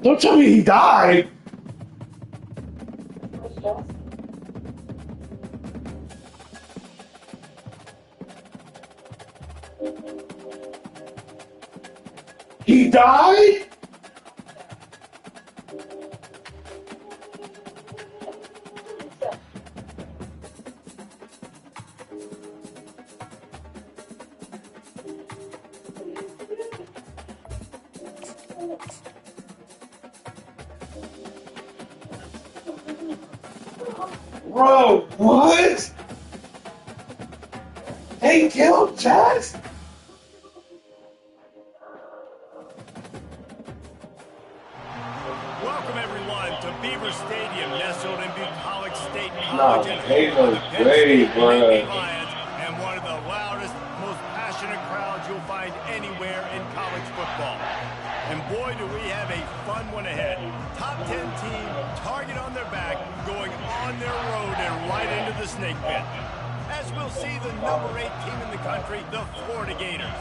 Don't tell me he died. He died? Bro, what? They killed Chaz? Welcome everyone to Beaver Stadium, nestled in Bucolic State College and ain't home no of the Penn way, State bro. Nittany Lions, and one of the loudest, most passionate crowds you'll find anywhere in college football. And boy, do we have a fun one ahead. Top 10 team, target on their back, going on their road and right into the snake pit. As we'll see the number 8 team in the country, the Florida Gators,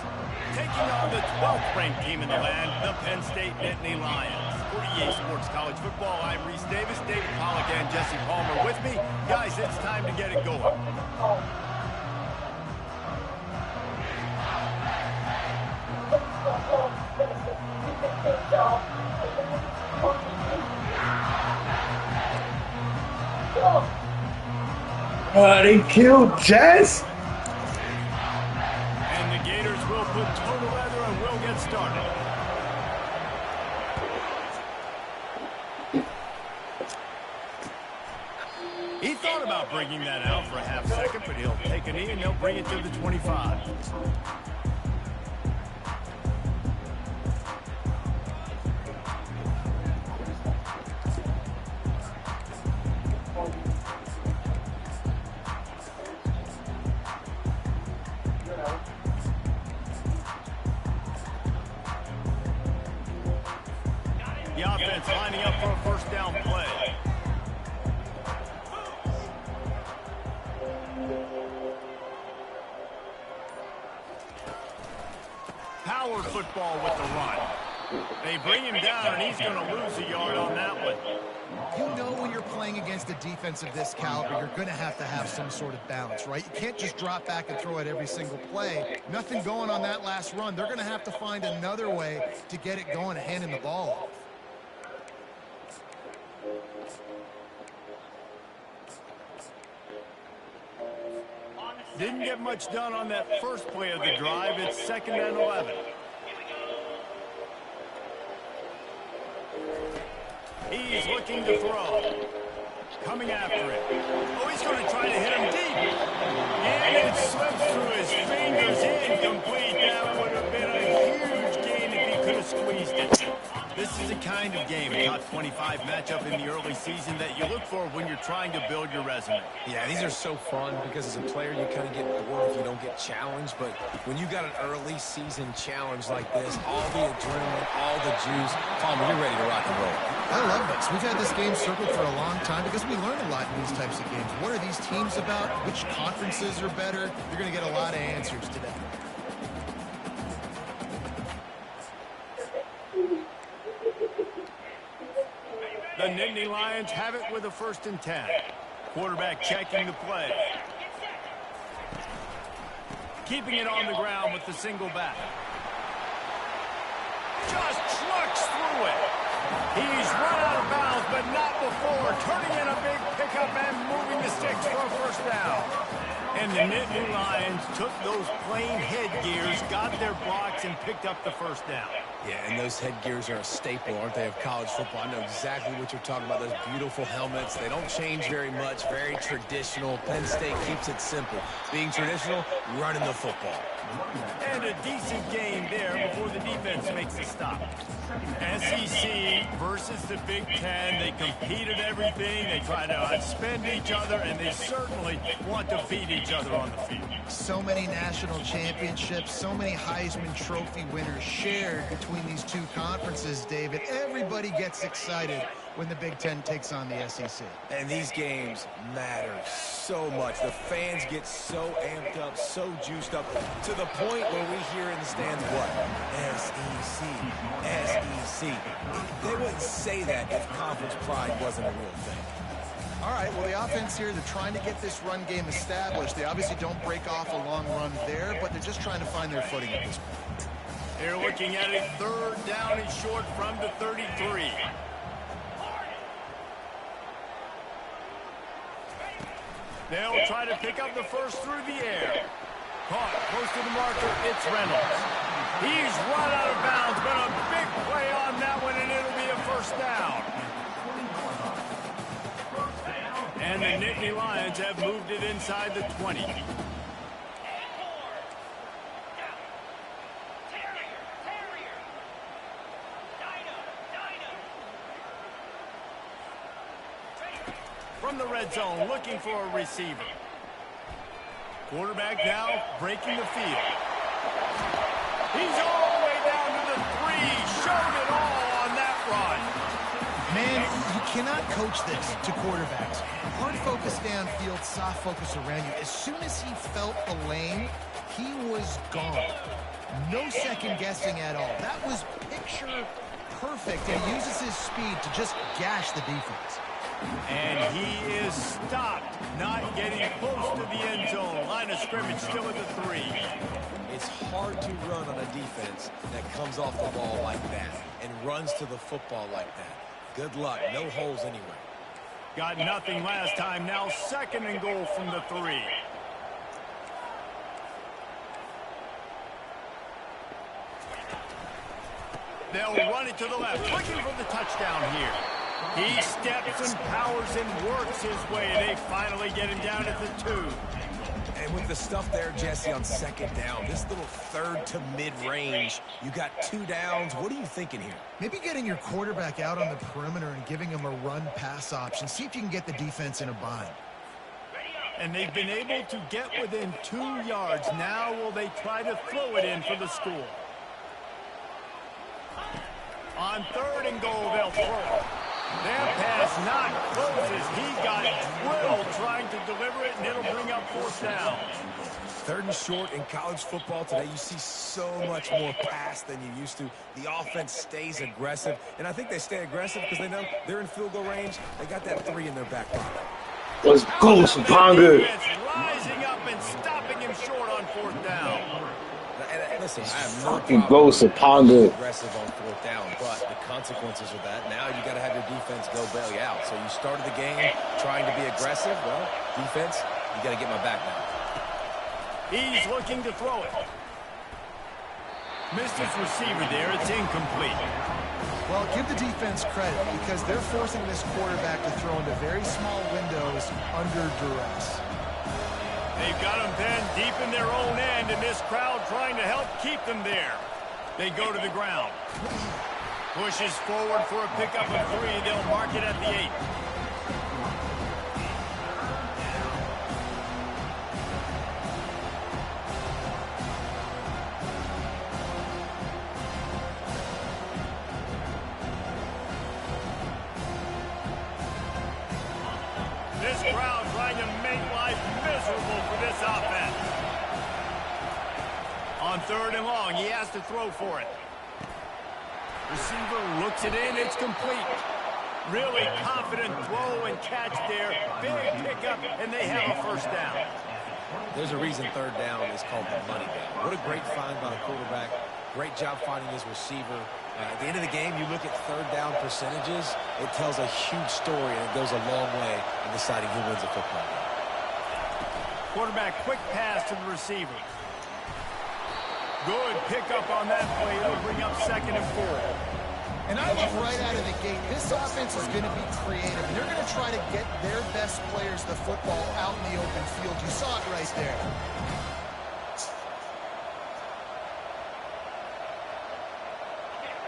taking on the 12th ranked team in the land, the Penn State Nittany Lions. For EA Sports College Football, I'm Reese Davis, David Pollack, and Jesse Palmer with me. Guys, it's time to get it going. They killed Chaz? And the Gators will put total leather and we'll get started. He thought about bringing that out for a half second, but he'll take a knee and they'll bring it to the 25. The offense lining up for a first down play. Power football with the run. They bring him down, and he's going to lose a yard on that one. You know when you're playing against a defense of this caliber, you're going to have some sort of balance, right? You can't just drop back and throw it every single play. Nothing going on that last run. They're going to have to find another way to get it going and handing the ball off. Didn't get much done on that first play of the drive. It's 2nd and 11. He's looking to throw. Coming after it. Oh, he's going to try to hit him deep. And it slips through his fingers. Incomplete. That would have been a huge gain if he could have squeezed it. This is a kind of game, a top 25 matchup in the early season that you look for when you're trying to build your resume. Yeah, these are so fun because as a player you kind of get bored if you don't get challenged, but when you got an early season challenge like this, all the adrenaline, all the juice, Palmer, you're ready to rock and roll. I love this. We've had this game circled for a long time because we learn a lot in these types of games. What are these teams about? Which conferences are better? You're going to get a lot of answers today. The Nittany Lions have it with a 1st and 10. Quarterback checking the play. Keeping it on the ground with the single back. Just trucks through it. He's run out of bounds, but not before. Turning in a big pickup and moving the sticks for a first down. And the Nittany Lions took those plain headgears, got their blocks, and picked up the first down. Yeah, and those headgears are a staple, aren't they, of college football? I know exactly what you're talking about, those beautiful helmets. They don't change very much, very traditional. Penn State keeps it simple. Being traditional, running the football. And a decent game there before the defense makes a stop. SEC versus the Big Ten. They compete at everything. They try to outspend each other, and they certainly want to beat each other on the field. So many national championships, so many Heisman Trophy winners shared between these two conferences, David. Everybody gets excited when the Big Ten takes on the SEC. And these games matter so much. The fans get so amped up, so juiced up, to the point where we hear in the stands, what? SEC, SEC. They wouldn't say that if conference pride wasn't a real thing. All right, well, the offense here, they're trying to get this run game established. They obviously don't break off a long run there, but they're just trying to find their footing at this point. They're looking at a third down and short from the 33. They'll try to pick up the first through the air. Caught close to the marker, it's Reynolds. He's run out of bounds, but a big play on that one, and it'll be a first down. And the Nittany Lions have moved it inside the 20. From the red zone, looking for a receiver. Quarterback now breaking the field. He's all the way down to the 3. Showed it all on that run. Man, you cannot coach this to quarterbacks. Hard focus downfield, soft focus around you. As soon as he felt the lane, he was gone. No second guessing at all. That was picture perfect, and he uses his speed to just gash the defense. And he is stopped, not getting close to the end zone. Line of scrimmage still at the 3. It's hard to run on a defense that comes off the ball like that and runs to the football like that. Good luck. No holes anywhere. Got nothing last time. Now second and goal from the 3. They'll run it to the left, looking for the touchdown here. He steps and powers and works his way, and they finally get him down at the 2. And with the stuff there, Jesse, on second down, this little third to mid-range, you got 2 downs. What are you thinking here? Maybe getting your quarterback out on the perimeter and giving him a run-pass option. See if you can get the defense in a bind. And they've been able to get within 2 yards. Now will they try to throw it in for the score? On third and goal, they'll throw it. Their pass not close as he got drilled trying to deliver it, and it'll bring up fourth down. Third and short in college football today, you see so much more pass than you used to. The offense stays aggressive, and I think they stay aggressive because they know they're in field goal range. They got that 3 in their back pocket. Let's go, Sapanga. Rising up and stopping him short on fourth down. Listen, I have no Fucking problem go, Sapanga. aggressive on fourth down, but the consequences of that, now you got to have your defense go bail you out. So you started the game trying to be aggressive. Well, defense, you got to get my back now. He's looking to throw it. Missed his receiver there. It's incomplete. Well, give the defense credit because they're forcing this quarterback to throw into very small windows under duress. They've got them then deep in their own end, and this crowd trying to help keep them there. They go to the ground. Pushes forward for a pickup of 3. They'll mark it at the 8. This crowd trying to make life miserable for this offense. On third and long, he has to throw for it. Receiver looks it in, it's complete. Really confident throw and catch there. Big pickup, and they have a first down. There's a reason third down is called the money down. What a great find by the quarterback. Great job finding his receiver. At the end of the game, you look at third down percentages, it tells a huge story, and it goes a long way in deciding who wins a football game. Quarterback, quick pass to the receiver. Good pickup on that play. It'll bring up second and 4. And I look right out of the gate, this offense is going to be creative. And they're going to try to get their best players the football out in the open field. You saw it right there.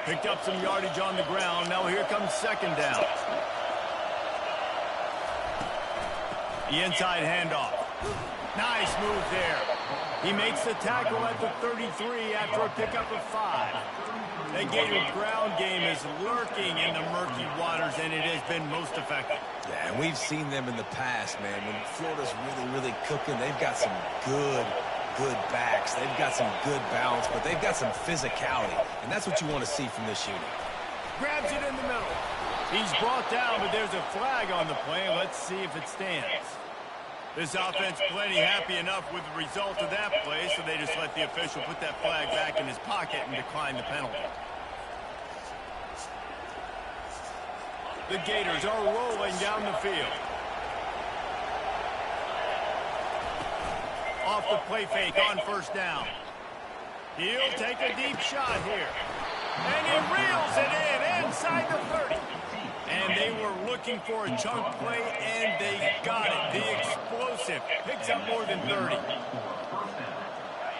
Picked up some yardage on the ground. Now here comes second down. The inside handoff. Nice move there. He makes the tackle at the 33 after a pickup of 5. That Gator ground game is lurking in the murky waters, and it has been most effective. Yeah, and we've seen them in the past, man. When Florida's really cooking, they've got some good backs. They've got some good balance, but they've got some physicality, and that's what you want to see from this unit. Grabs it in the middle. He's brought down, but there's a flag on the play. Let's see if it stands. This offense plenty happy enough with the result of that play, so they just let the official put that flag back in his pocket and decline the penalty. The Gators are rolling down the field. Off the play fake on first down. He'll take a deep shot here. And he reels it in inside the 30. And they were looking for a chunk play, and they got it. The explosive picks up more than 30.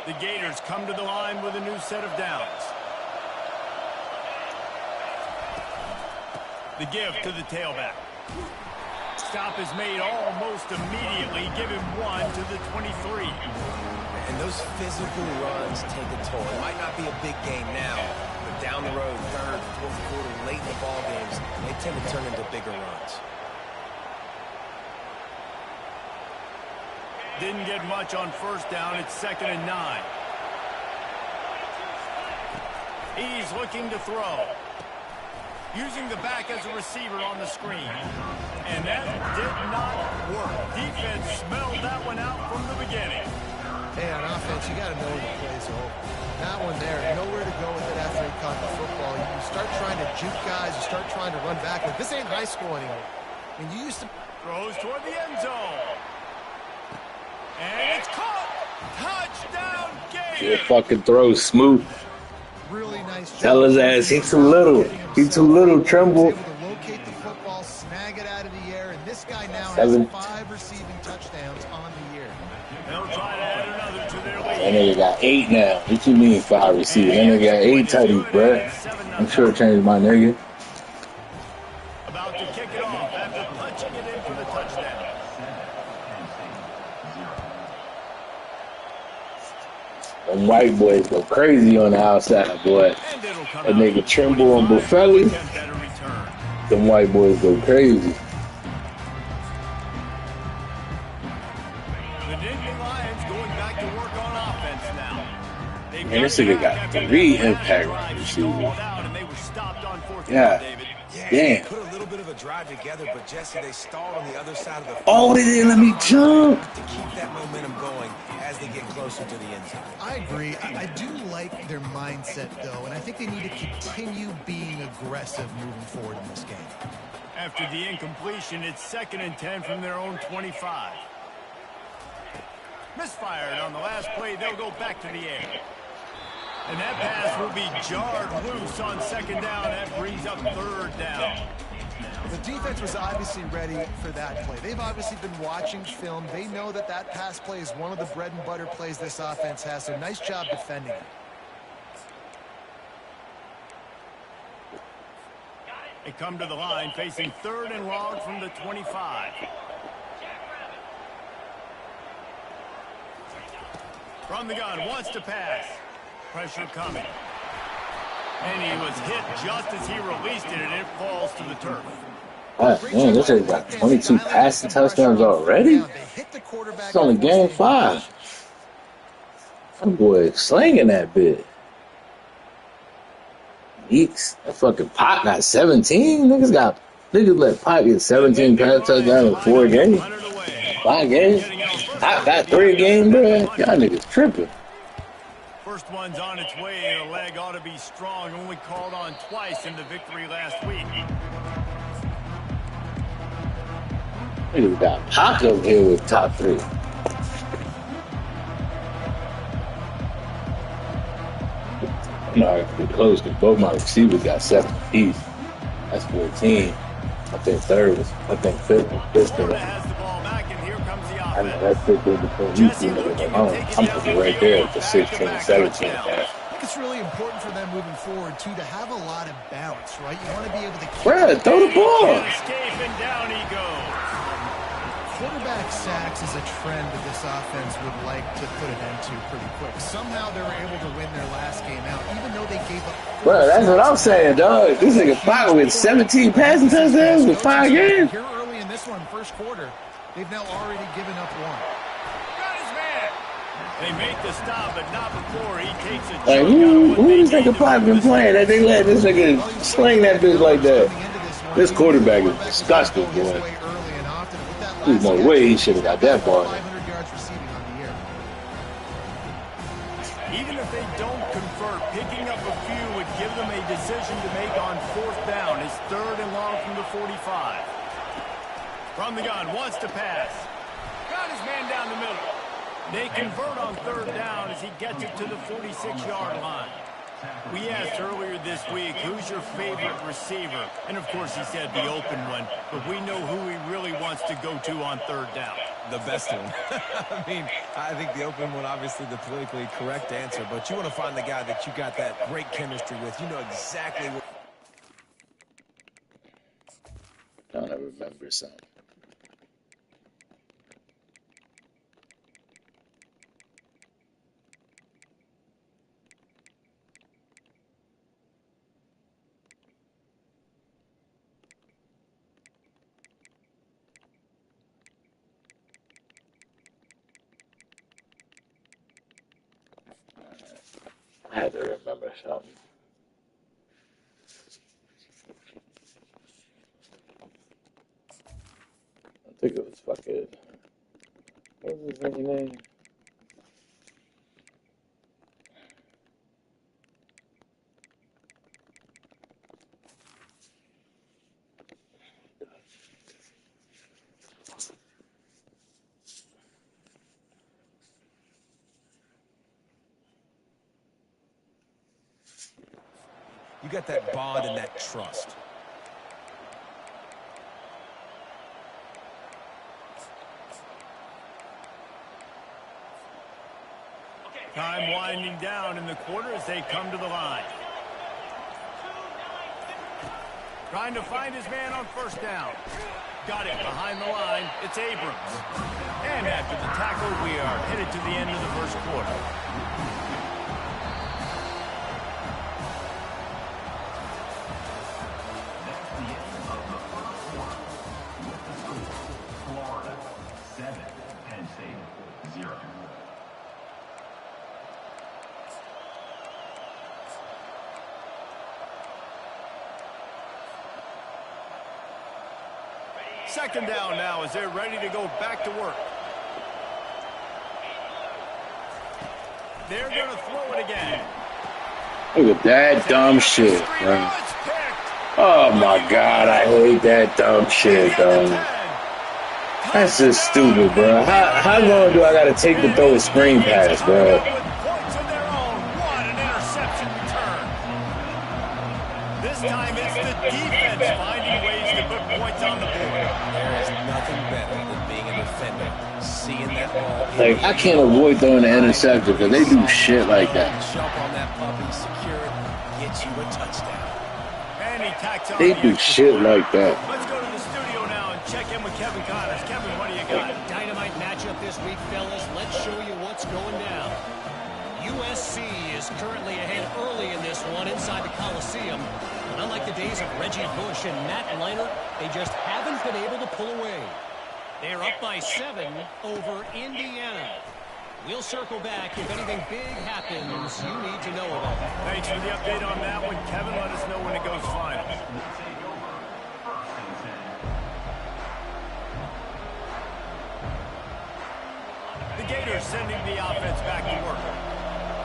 The Gators come to the line with a new set of downs. The give to the tailback. Stop is made almost immediately. Give him one to the 23. And those physical runs take a toll. It might not be a big game now, but down the road, third, fourth quarter, late in the ball games, they tend to turn into bigger runs. Didn't get much on first down. It's 2nd and 9. He's looking to throw. Using the back as a receiver on the screen. And that did not work. Defense smelled that one out from the beginning. Hey, on offense, you got to know when the play's over. That one there, nowhere to go with it after he caught the football. You start trying to juke guys. You start trying to run back. This ain't high school anymore. I mean, you used to... Throws toward the end zone. And it's caught. Touchdown, Gators. Good fucking throw, smooth. Really nice job. Tell his ass he's too little. He's too little, Trimble. Able to locate the football, snag it out of the air, and this guy now Seven. has 5 receiving touchdowns on the year. They'll try to add another to their That lead. nigga got 8 now. What you mean 5 receivers? That nigga got 8 tutties, bruh. I'm sure it changed my nigga. About to kick it off after punching it in for the touchdown. Them white boys go crazy on the outside, boy. And it'll come That out nigga for Trimble and 25. Buffelli. Attempt at a return. Them white boys go crazy. The Nittany Lions going back to work on offense now. They've Man, this nigga got 3 impact receivers. Yeah. Yeah, Damn. they put a little bit of a drive together, but Jesse, they stalled on the other side of the field. Oh, they didn't let me jump. To keep that momentum going as they get closer to the end zone. I agree. I do like their mindset, though, and I think they need to continue being aggressive moving forward in this game. After the incompletion, it's 2nd and 10 from their own 25. Misfired on the last play. They'll go back to the air. And that pass will be jarred loose on 2nd down. That brings up 3rd down. The defense was obviously ready for that play. They've obviously been watching film. They know that that pass play is one of the bread and butter plays this offense has, so nice job defending it. They come to the line facing 3rd and long from the 25. From the gun, wants to pass. Pressure coming. And he was hit just as he released it, and it falls to the turf. God damn, this nigga got 22 passing touchdowns already? It's only game 5. That boy slinging that bit. Yeeks. That fucking Pop got 17. Niggas let Pop get 17 pass touchdowns in 4 games. 5 games. Pop got 3 a game, bro. Y'all niggas tripping. First one's on its way. The leg ought to be strong. Only called on twice in the victory last week. Niggas got Pop up here with top 3. I'm not gonna be close because both my receivers got 7 apiece. That's 14. I think 5th was Florida has the ball back, and here comes the I know offense. that's 15 between you two niggas alone. I'm putting right there for 16, 17. I think it's really important for them moving forward, too, to have a lot of balance, right? You want to be able to keep Bruh, throw the ball. Escape, and down he goes. quarterback sacks is a trend that this offense would like to put an end to pretty quick. Somehow they were able to win their last game out, even though they gave up. Bro, that's what I'm saying, dog. This nigga Pocket with 17 passing touchdowns with 5 games. Here early in this one, first quarter, they've now already given up 1. Got his man. They make the stop, but not before he takes a Like, who this nigga Pocket been playing that they let this nigga sling that bitch like that? This quarterback is disgusting, boy. There's no way he should have got that ball. 500 yards receiving on the year. Even if they don't convert, picking up a few would give them a decision to make on 4th down. It's 3rd and long from the 45. From the gun, wants to pass. Got his man down the middle. They convert on 3rd down as he gets it to the 46-yard line. We asked earlier this week, who's your favorite receiver? And, of course, he said the open one. But we know who he really wants to go to on 3rd down. The best one. I mean, I think the open one, obviously the politically correct answer. But you want to find the guy that you got that great chemistry with. You know exactly what. Don't I remember something. I had to remember something. I think it was fucking. What was his name? You got that bond and that trust. Time winding down in the quarter as they come to the line. Trying to find his man on 1st down. Got it behind the line. It's Abrams. And after the tackle, we are headed to the end of the 1st quarter. Second down now as they're ready to go back to work. They're going to throw it again. Look at that dumb shit, bro. Oh my God, I hate that dumb shit, dog. That's just stupid, bro. How long do I gotta take to throw a screen pass, bro? This time it's the defense finding ways to put points on the board. There is nothing better than being a defender, seeing that ball. Like, I can't avoid throwing the interceptor because they do shit like that. Jump on that puppy, secure it, get you a touchdown. And he tacks on They do shit like that. Let's go to the studio now and check in with Kevin Connors. Kevin, what do you got? Dynamite matchup this week, fellas. Let's show you what's going down. USC is currently ahead early in this one inside the Coliseum. But unlike the days of Reggie Bush and Matt Leinart, they just haven't been able to pull away. They're up by 7 over Indiana. We'll circle back if anything big happens you need to know about. Thanks for the update on that one, Kevin. Let us know when it goes final. The Gators sending the offense back to work.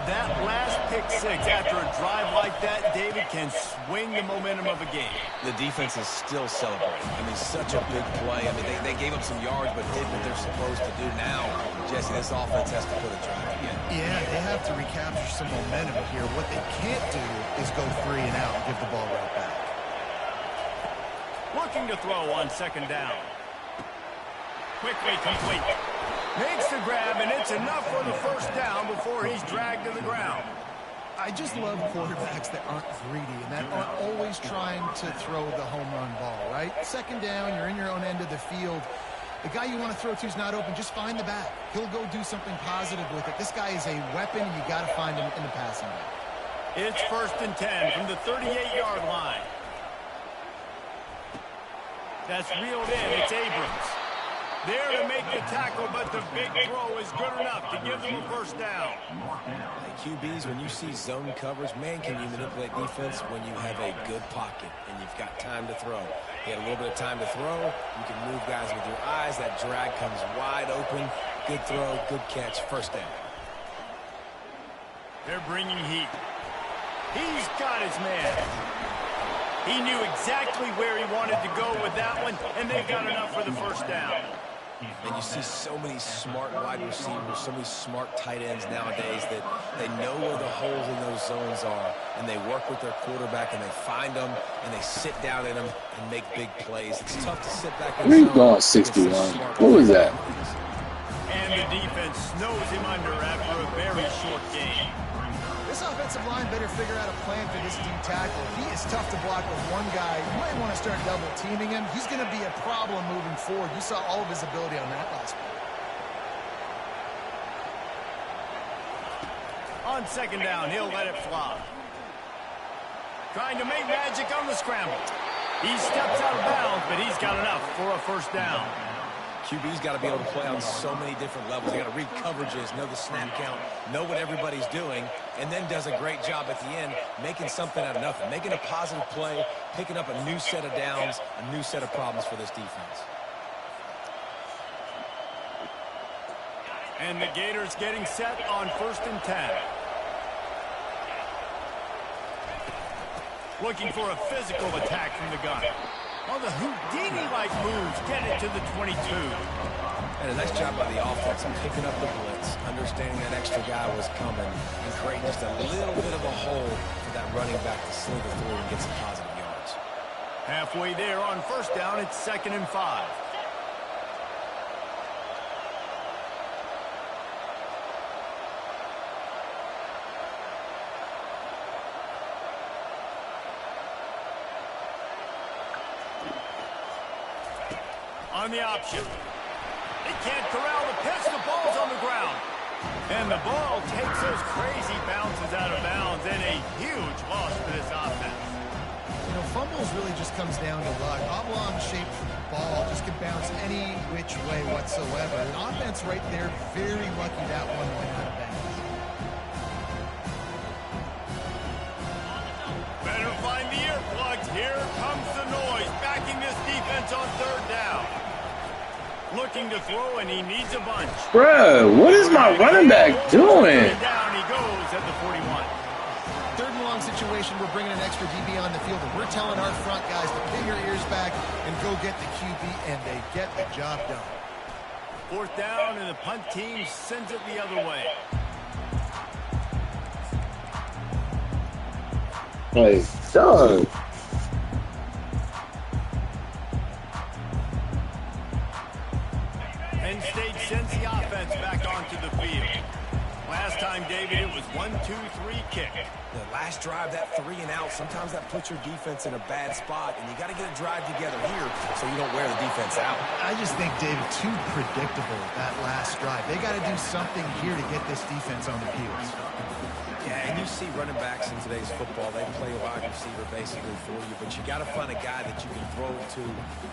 That last pick 6 after a drive like that, David, can swing the momentum of a game. The defense is still celebrating. I mean, such a big play. I mean, they gave up some yards, but did what they're supposed to do. Now, Jesse, this offense has to put a drive again. Yeah, they have to recapture some momentum here. What they can't do is go 3 and out and give the ball right back. Looking to throw on 2nd down. Quickly complete. Makes the grab, and it's enough for the 1st down before he's dragged to the ground. I just love quarterbacks that aren't greedy and that aren't always trying to throw the home run ball, right? 2nd down, you're in your own end of the field. The guy you want to throw to is not open. Just find the back. He'll go do something positive with it. This guy is a weapon, and you got to find him in the passing game. It's 1st and 10 from the 38-yard line. That's reeled in. It's Abrams. There to make the tackle, but the big throw is good enough to give them a first down. Hey, QBs, when you see zone coverage, man, can you manipulate defense when you have a good pocket and you've got time to throw. You had a little bit of time to throw. You can move guys with your eyes. That drag comes wide open. Good throw, good catch, first down. They're bringing heat. He's got his man. He knew exactly where he wanted to go with that one, and they've got enough for the first down. And you see so many smart wide receivers, so many smart tight ends nowadays that they know where the holes in those zones are, and they work with their quarterback, and they find them, and they sit down in them and make big plays. It's tough to sit back in the zone. Going 61. What was that? And the defense snows him under after a very short game. This offensive line better figure out a plan for this D tackle. He is tough to block with one guy. You might want to start double teaming him. He's going to be a problem moving forward. You saw all of his ability on that last play. On 2nd down, he'll let it fly. Trying to make magic on the scramble. He steps out of bounds, but he's got enough for a first down. QB's got to be able to play on so many different levels. They got to read coverages, know the snap count, know what everybody's doing, and then does a great job at the end making something out of nothing, making a positive play, picking up a new set of downs, a new set of problems for this defense. And the Gators getting set on 1st and 10. Looking for a physical attack from the gun. Oh, the Houdini-like moves get it to the 22. And a nice job by the offense of picking up the blitz, understanding that extra guy was coming, and creating just a little bit of a hole for that running back to slither through and get some positive yards. Halfway there on 1st down, it's 2nd and 5. On the option. They can't corral the pitch. The ball's on the ground. And the ball takes those crazy bounces out of bounds, and a huge loss for this offense. You know, fumbles really just comes down to luck. Oblong-shaped ball just can bounce any which way whatsoever. An offense right there, very lucky that one went out of bounds. Better find the earplugs. Here comes the noise, backing this defense on 3rd down. Looking to throw, and he needs a bunch. Bruh, what is my running back doing? Down he goes at the 41. 3rd and long situation, we're bringing an extra DB on the field, and we're telling our front guys to pin your ears back and go get the QB, and they get the job done. 4th down, and the punt team sends it the other way. Hey, dog. Penn State sends the offense back onto the field. Last time, David, it was 1-2-3 kick. The last drive, that 3 and out, sometimes that puts your defense in a bad spot, and you got to get a drive together here so you don't wear the defense out. I just think, David, too predictable, that last drive. They got to do something here to get this defense on their heels. Yeah, and you see running backs in today's football, they play a wide receiver basically for you, but you got to find a guy that you can throw it to,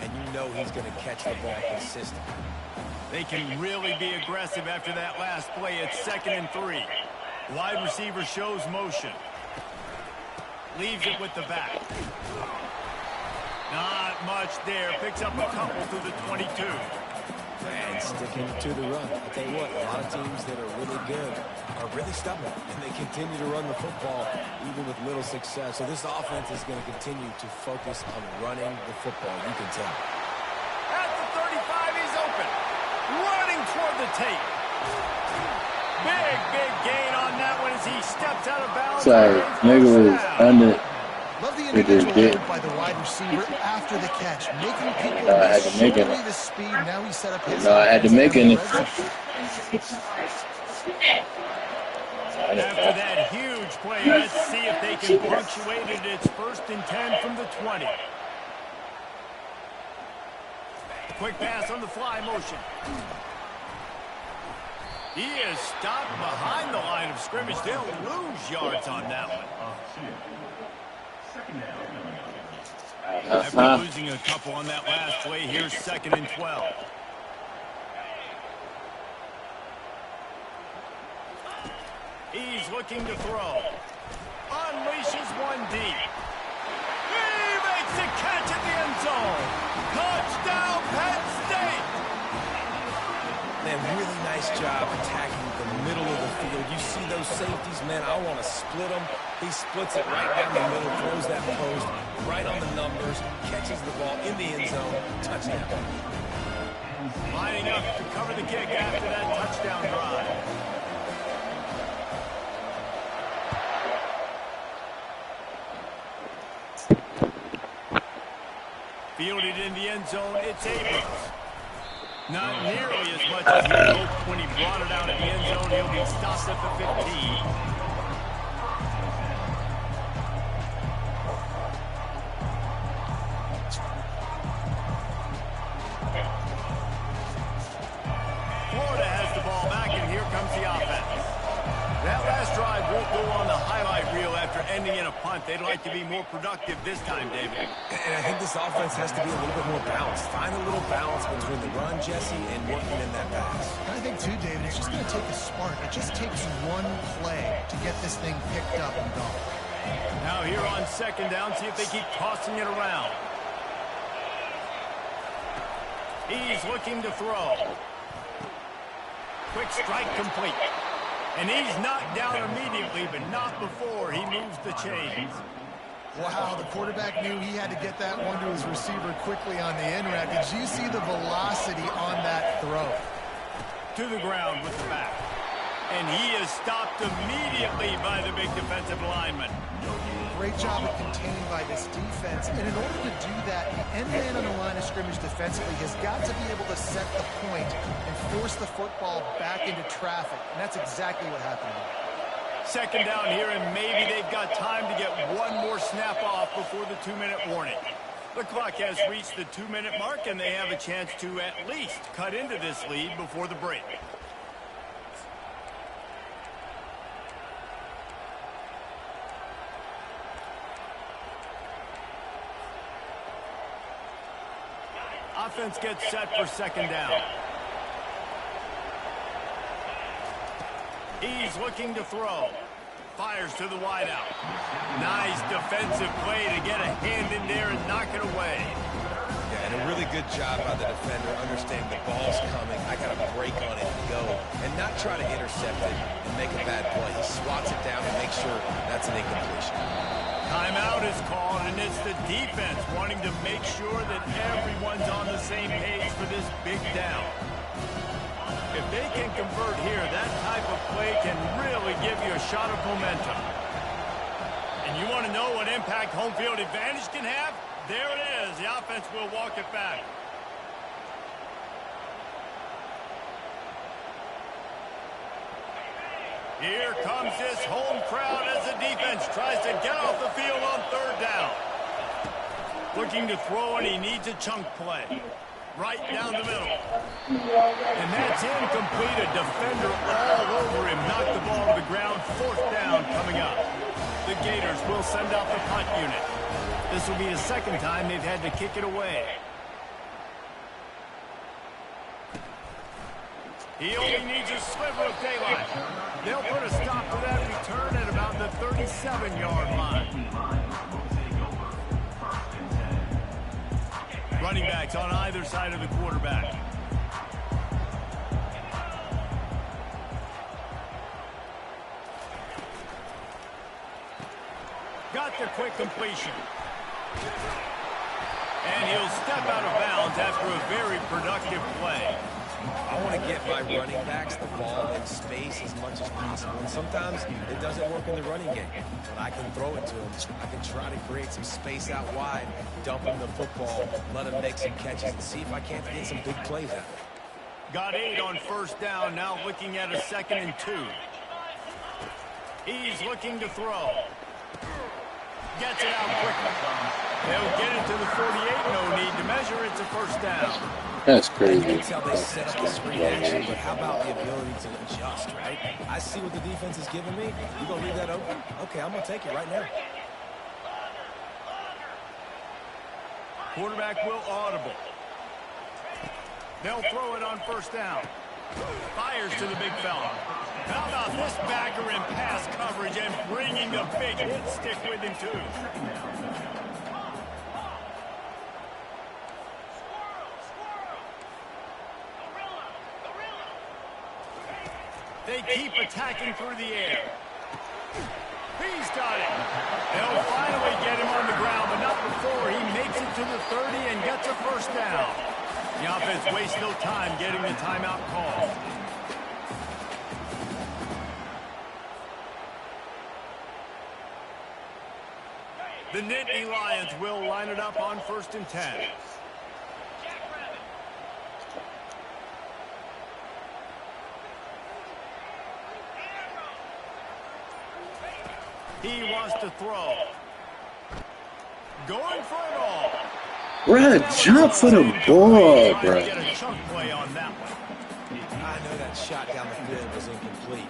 and you know he's going to catch the ball consistently. They can really be aggressive after that last play. It's 2nd and 3. Wide receiver shows motion. Leaves it with the back. Not much there. Picks up a couple through the 22. And sticking to the run. I'll tell you what, a lot of teams that are really good are really stubborn, and they continue to run the football even with little success. So this offense is going to continue to focus on running the football. You can tell. At the 35, he's open. Running toward the tape. Big gain on that one as he steps out of bounds. Sorry, nigga was under. Love the individual effort by the wide receiver after the catch, making people I had to make it. the speed. Now he set up his. I had to make it. After that huge play, let's see if they can punctuate it. It's 1st and 10 from the 20. Quick pass on the fly motion. He is stopped behind the line of scrimmage. They'll lose yards on that one. After losing a couple on that last play, here's 2nd and 12. He's looking to throw. Unleashes one deep. He makes the catch at the end zone. Touchdown, Penn State. Man, really nice job attacking the middle of the field. You see those safeties, man, I want to split them. He splits it right down the middle, throws that post, right on the numbers, catches the ball in the end zone, touchdown. Lining up to cover the kick after that touchdown drive. Fielded in the end zone, it's Abrams. Not nearly as much as he hoped when he brought it out in the end zone. He'll be stopped at the 15. Florida has the ball back, and here comes the offense. That last drive won't go on the highlight reel after ending in a punt. They'd like to be more productive this time, David. And I think this offense has to be a little bit more balanced. Find a little balance between the run, Jesse, and working in that pass. I think, too, David, it's just going to take a spark. It just takes one play to get this thing picked up and going. Now here on 2nd down, see if they keep tossing it around. He's looking to throw. Quick strike complete. And he's knocked down immediately, but not before he moves the chains. Wow, the quarterback knew he had to get that one to his receiver quickly on the end route. Did you see the velocity on that throw? To the ground with the back. And he is stopped immediately by the big defensive lineman. Great job of containing by this defense. And in order to do that, the end man on the line of scrimmage defensively has got to be able to set the point and force the football back into traffic. And that's exactly what happened here. 2nd down here, and maybe they've got time to get one more snap off before the 2-minute warning. The clock has reached the 2-minute mark, and they have a chance to at least cut into this lead before the break. Offense gets set for 2nd down. He's looking to throw. Fires to the wideout. Nice defensive play to get a hand in there and knock it away. Yeah, and a really good job by the defender understanding the ball's coming. I got to break on it and go, and not try to intercept it and make a bad play. He swats it down and makes sure that's an incompletion. Timeout is called, and it's the defense wanting to make sure that everyone's on the same page for this big down. If they can convert here, that type of play can really give you a shot of momentum. And you want to know what impact home field advantage can have? There it is. The offense will walk it back. Here comes this home crowd as the defense tries to get off the field on 3rd down. Looking to throw, and he needs a chunk play. Right down the middle. And that's incomplete. A defender all over him. Knocked the ball to the ground. 4th down coming up. The Gators will send out the punt unit. This will be the 2nd time they've had to kick it away. He only needs a sliver of daylight. They'll put a stop to that return at about the 37-yard line. Running backs on either side of the quarterback. Got the quick completion. And he'll step out of bounds after a very productive play. I want to get my running backs the ball in space as much as possible. And sometimes it doesn't work in the running game. But I can throw it to them. I can try to create some space out wide, dump them the football, let them make some catches, and see if I can't get some big plays out of it. Got 8 on 1st down, now looking at a 2nd and 2. He's looking to throw. Gets it out quickly. They'll get it to the 48. No need to measure. It's a first down. That's You crazy. can tell they set up the screen action, but how about the ability to adjust, right? I see what the defense is giving me. You gonna leave that open? Okay, I'm gonna take it right now. Quarterback will audible. They'll throw it on first down. Fires to the big fella. How about this backer in pass coverage and bringing the big hit stick with him, too? They keep attacking through the air. He's got it. They'll finally get him on the ground, but not before he makes it to the 30 and gets a first down. The offense wastes no time getting the timeout call. The Nittany Lions will line it up on 1st and 10. He wants to throw. Going for it all. Bruh, jump for the ball, bruh. Get a chunk play on that one. I know that shot down the field was incomplete,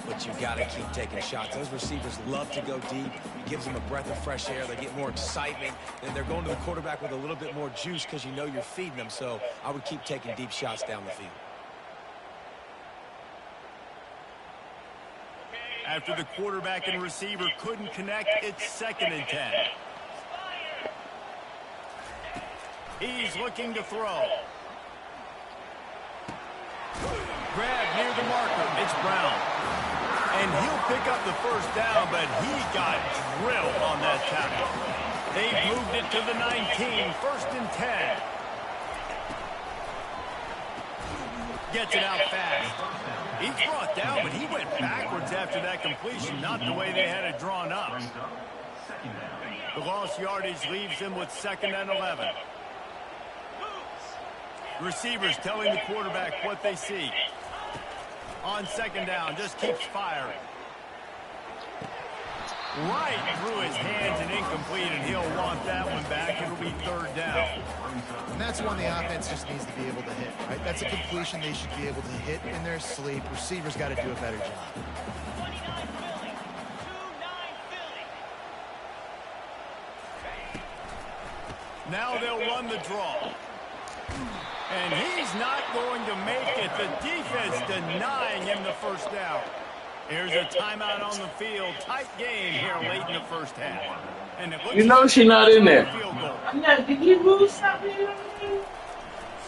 but you got to keep taking shots. Those receivers love to go deep. It gives them a breath of fresh air. They get more excitement. Then they're going to the quarterback with a little bit more juice because you know you're feeding them. So I would keep taking deep shots down the field. After the quarterback and receiver couldn't connect, it's 2nd and 10. He's looking to throw. Grab near the marker. It's Brown. And he'll pick up the first down, but he got drilled on that tackle. They've moved it to the 19, 1st and 10. Gets it out fast. He's brought down, but he went backwards after that completion, not the way they had it drawn up. The lost yardage leaves him with 2nd and 11. Receivers telling the quarterback what they see. On 2nd down, just keeps firing. Right through his hands and incomplete, and he'll want that one back. It'll be 3rd down. And that's one the offense just needs to be able to hit, right? That's a completion they should be able to hit in their sleep. Receivers got to do a better job. Now they'll run the draw. And he's not going to make it. The defense denying him the first down. Here's a timeout on the field. Tight game here late in the first half. And it looks You know she not in there. field goal. No, did you move something?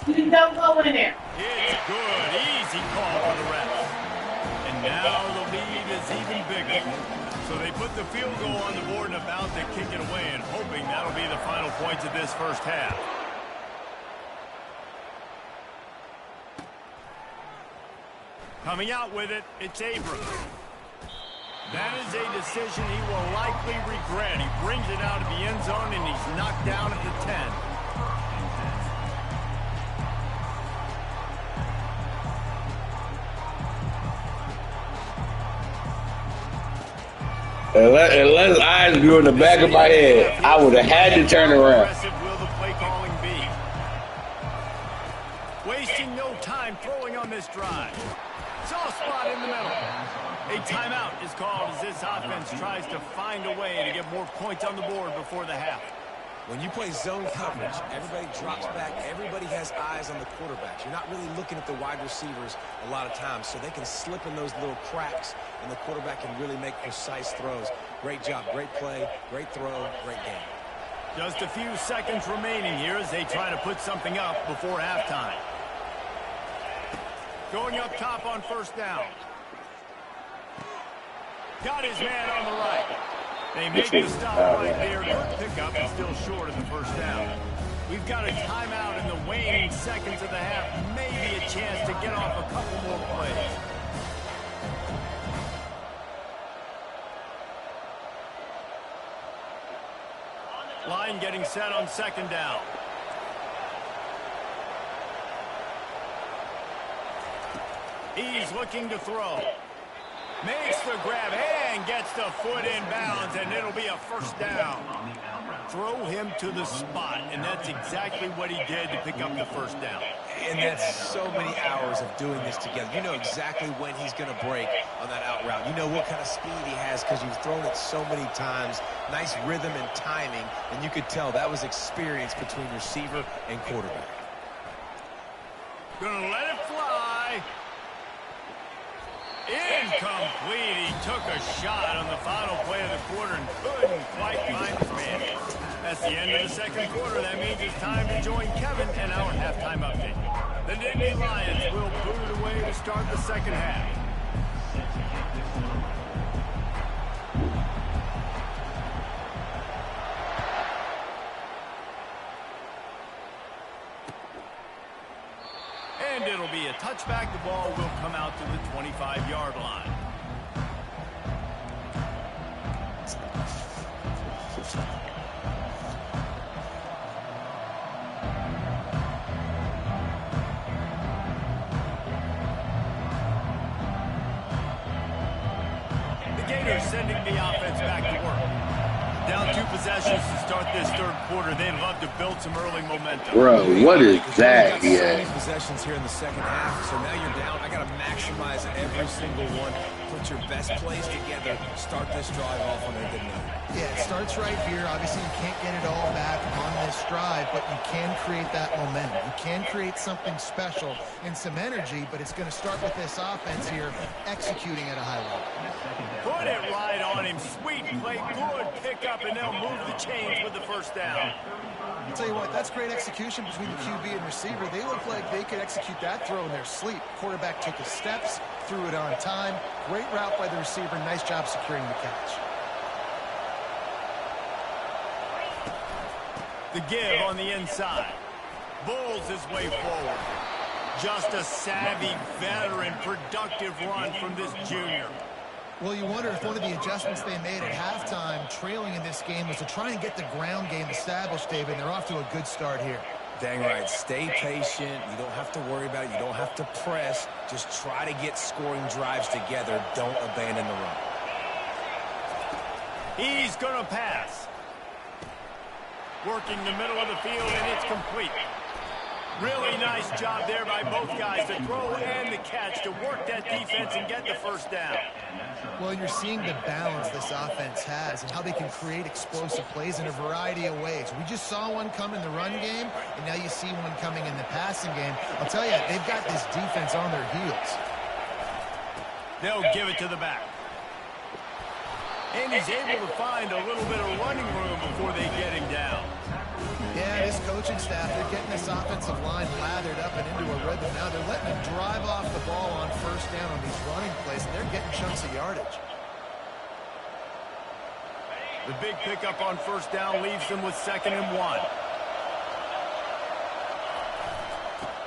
You don't go in there. It's good. Easy call for the refs. And now the lead is even bigger. So they put the field goal on the board and about to kick it away and hoping that'll be the final points of this first half. Coming out with it, it's Abrams. That is a decision he will likely regret. He brings it out of the end zone, and he's knocked down at the 10. Unless eyes grew in the back of my head, I would have had to turn around. Aggressive will the play calling be? Wasting no time throwing on this drive. Soft spot in the middle. A timeout is called as this offense tries to find a way to get more points on the board before the half. When you play zone coverage, everybody drops back. Everybody has eyes on the quarterbacks. You're not really looking at the wide receivers a lot of times, so they can slip in those little cracks, and the quarterback can really make precise throws. Great job, great play, great throw, great game. Just a few seconds remaining here as they try to put something up before halftime. Going up top on first down. Got his man on the right. They make the stop right there. Good pickup, but still short of the first down. We've got a timeout in the waning seconds of the half. Maybe a chance to get off a couple more plays. Line getting set on 2nd down. He's looking to throw. Makes the grab and gets the foot in bounds, and it'll be a first down. Throw him to the spot, and that's exactly what he did to pick up the first down. And that's so many hours of doing this together. You know exactly when he's going to break on that out route. You know what kind of speed he has because you've thrown it so many times. Nice rhythm and timing, and you could tell that was experience between receiver and quarterback. Gonna let it fly. Incomplete. He took a shot on the final play of the quarter and couldn't quite find his man. That's the end of the second quarter. That means it's time to join Kevin and our halftime update. The Nittany Lions will boot it away to start the second half. And it'll be a touchback. The ball will come out to the 25-yard line. The Gators sending the offense back to work. Down 2 possessions to start this third quarter. They'd love to build some early momentum. Bro, what is that? So many Yeah. possessions here in the second half, so now you're down. I got to maximize every single one. Put your best plays together. Start this drive off on a good note. Yeah, it starts right here. Obviously, you can't get it all back on this drive, but you can create that momentum. You can create something special and some energy, but it's going to start with this offense here executing at a high level. Put it right on him. Sweet play, good pickup, and they'll move the chains with the first down. I'll tell you what, that's great execution between the QB and receiver. They look like they could execute that throw in their sleep. Quarterback took his steps, threw it on time. Great route by the receiver. Nice job securing the catch. The give on the inside. Bulls his way forward. Just a savvy, veteran, productive run from this junior. Well, you wonder if one of the adjustments they made at halftime, trailing in this game, was to try and get the ground game established, David. They're off to a good start here. Dang right. Stay patient. You don't have to worry about it. You don't have to press. Just try to get scoring drives together. Don't abandon the run. He's going to pass. Working the middle of the field, and it's complete. Really nice job there by both guys, the throw and the catch, to work that defense and get the first down. Well, you're seeing the balance this offense has and how they can create explosive plays in a variety of ways. We just saw one come in the run game, and now you see one coming in the passing game. I'll tell you, they've got this defense on their heels. They'll give it to the back. And he's able to find a little bit of running room before they get him down. Yeah, this coaching staff, they're getting this offensive line lathered up and into a rhythm now. They're letting them drive off the ball on first down on these running plays, and they're getting chunks of yardage. The big pickup on first down leaves them with 2nd and 1.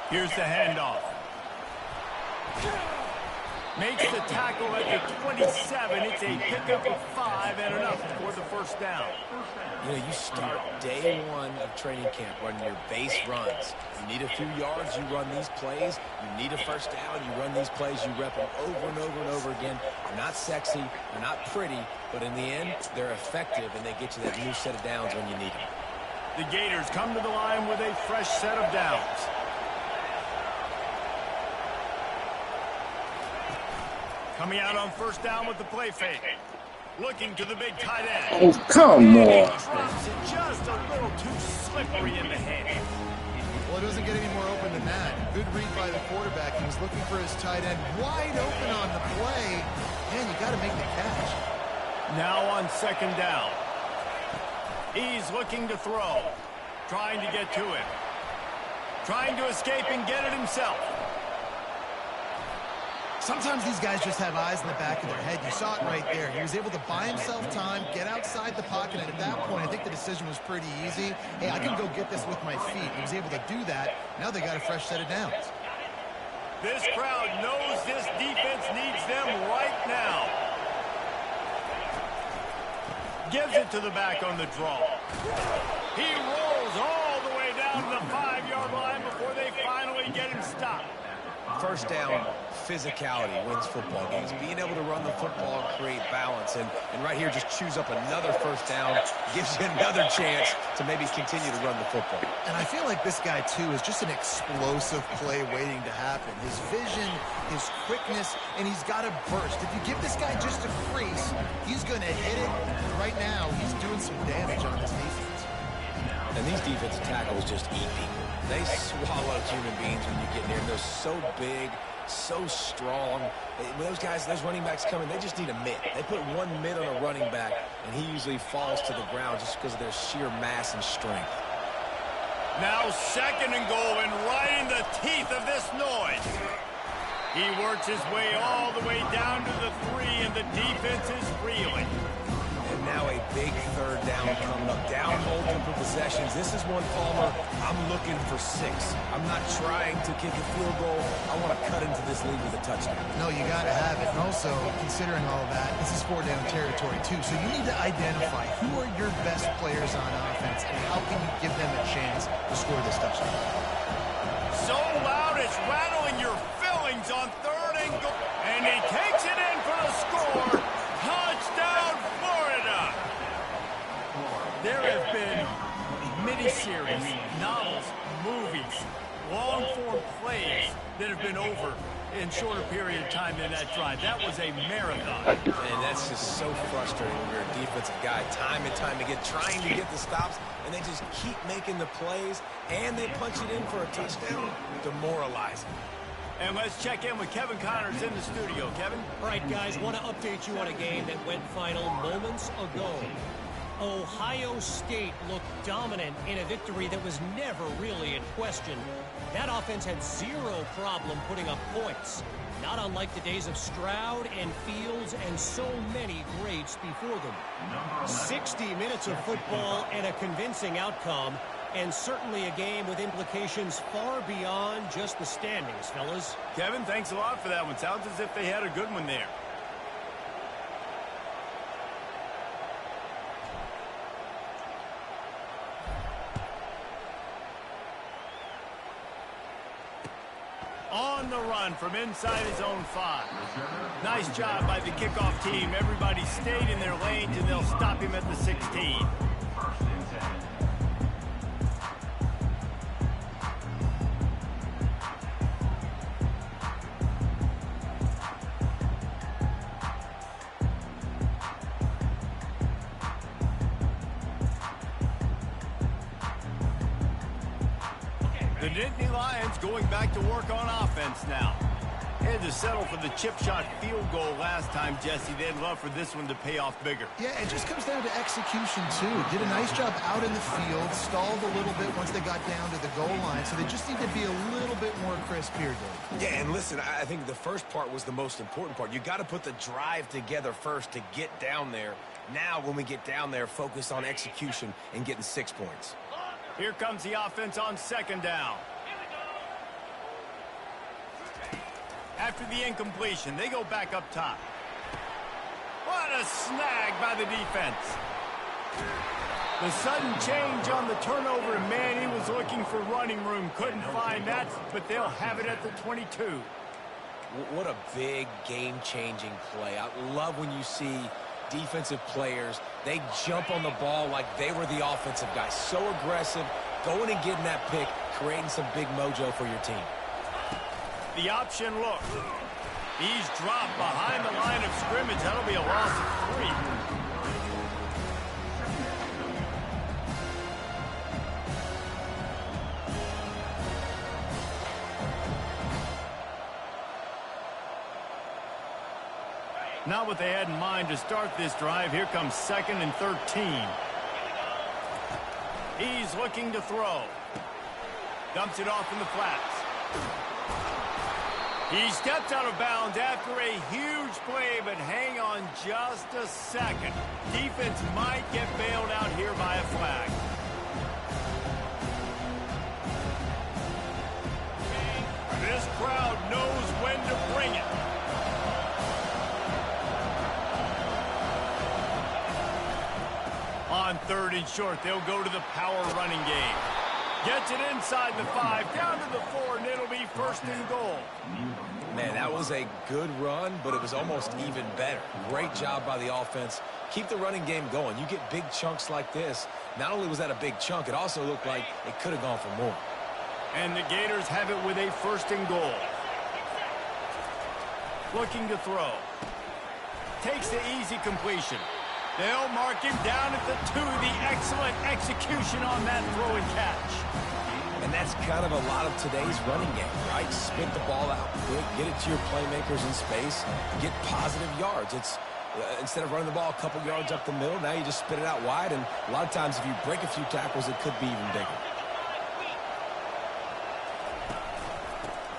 Here's the handoff. Makes the tackle at the 27. It's a pickup of 5 and enough for the first down. You know, you start day one of training camp running your base runs. You need a few yards, you run these plays. You need a first down, you run these plays. You rep them over and over and over again. They're not sexy, they're not pretty, but in the end, they're effective, and they get you that new set of downs when you need them. The Gators come to the line with a fresh set of downs. Coming out on first down with the play fake. Looking to the big tight end. Oh, come on. Drops it just a little too slippery in the hand. Well, it doesn't get any more open than that. Good read by the quarterback. He was looking for his tight end wide open on the play. Man, you got to make the catch. Now on 2nd down. He's looking to throw. Trying to get to it. Trying to escape and get it himself. Sometimes these guys just have eyes in the back of their head. You saw it right there. He was able to buy himself time, get outside the pocket, and at that point, I think the decision was pretty easy. Hey, I can go get this with my feet. He was able to do that. Now they got a fresh set of downs. This crowd knows this defense needs them right now. Gives it to the back on the draw. He rolls all the way down to the 5-yard line before they finally get him stopped. First down physicality wins football games. Being able to run the football and create balance. And right here, just choose up another first down. Gives you another chance to maybe continue to run the football. And I feel like this guy, too, is just an explosive play waiting to happen. His vision, his quickness, and he's got a burst. If you give this guy just a crease, he's going to hit it. Right now, he's doing some damage on this defense. And these defensive tackles just eat people. They swallow human beings when you get near them. They're so big, so strong. When those guys, those running backs come in, they just need a mid. They put one mid on a running back, and he usually falls to the ground just because of their sheer mass and strength. Now 2nd and goal, and right in the teeth of this noise. He works his way all the way down to the 3, and the defense is reeling. And now a big 3rd down coming up. Down multiple possessions. This is one, Palmer, I'm looking for 6. I'm not trying to kick a field goal. I want to cut into this lead with a touchdown. No, you got to have it. And also, considering all of that, this is 4-down territory, too. So you need to identify who are your best players on offense and how can you give them a chance to score this touchdown. So loud it's rattling your fillings on 3rd and goal. And he takes it in for the score. Touchdown, Florida. There have been miniseries, novels, movies, long-form plays that have been over in shorter period of time than that drive. That was a marathon. And that's just so frustrating when you're a defensive guy. Time and time again, trying to get the stops, and they just keep making the plays, and they punch it in for a touchdown. Demoralizing. And let's check in with Kevin Connors in the studio. Kevin? All right, guys, want to update you on a game that went final moments ago. Ohio State looked dominant in a victory that was never really in question. That offense had zero problem putting up points, not unlike the days of Stroud and Fields and so many greats before them. 60 minutes of football and a convincing outcome, and certainly a game with implications far beyond just the standings, fellas. Kevin, thanks a lot for that one. Sounds as if they had a good one there. On the run from inside his own 5. Nice job by the kickoff team. Everybody stayed in their lanes, and they'll stop him at the 16. The Nittany Lions going back to work on offense now. Had to settle for the chip shot field goal last time, Jesse. They'd love for this one to pay off bigger. Yeah, it just comes down to execution, too. Did a nice job out in the field, stalled a little bit once they got down to the goal line, so they just need to be a little bit more crisp here, Dave. Yeah, and listen, I think the first part was the most important part. You got to put the drive together first to get down there. Now, when we get down there, focus on execution and getting 6 points. Here comes the offense on 2nd down. After the incompletion, they go back up top. What a snag by the defense. The sudden change on the turnover, and man, he was looking for running room. Couldn't find that, but they'll have it at the 22. What a big game-changing play. I love when you see defensive players, they jump on the ball like they were the offensive guys. So aggressive, going and getting that pick, creating some big mojo for your team. The option look. He's dropped behind the line of scrimmage. That'll be a loss of 3. Not what they had in mind to start this drive. Here comes 2nd and 13. He's looking to throw. Dumps it off in the flats. He steps out of bounds after a huge play, but hang on just a second. Defense might get bailed out here by a flag. This crowd knows when to bring it. On 3rd and short, they'll go to the power running game. Gets it inside the 5, down to the 4, and it'll be first and goal. Man, that was a good run, but it was almost even better. Great job by the offense. Keep the running game going. You get big chunks like this. Not only was that a big chunk, it also looked like it could have gone for more. And the Gators have it with a first and goal. Looking to throw. Takes the easy completion. They'll mark him down at the 2. The excellent execution on that throw and catch. And that's kind of a lot of today's running game, right? Spit the ball out quick, get it to your playmakers in space, get positive yards. It's instead of running the ball a couple yards up the middle, now you just spit it out wide, and a lot of times if you break a few tackles, it could be even bigger.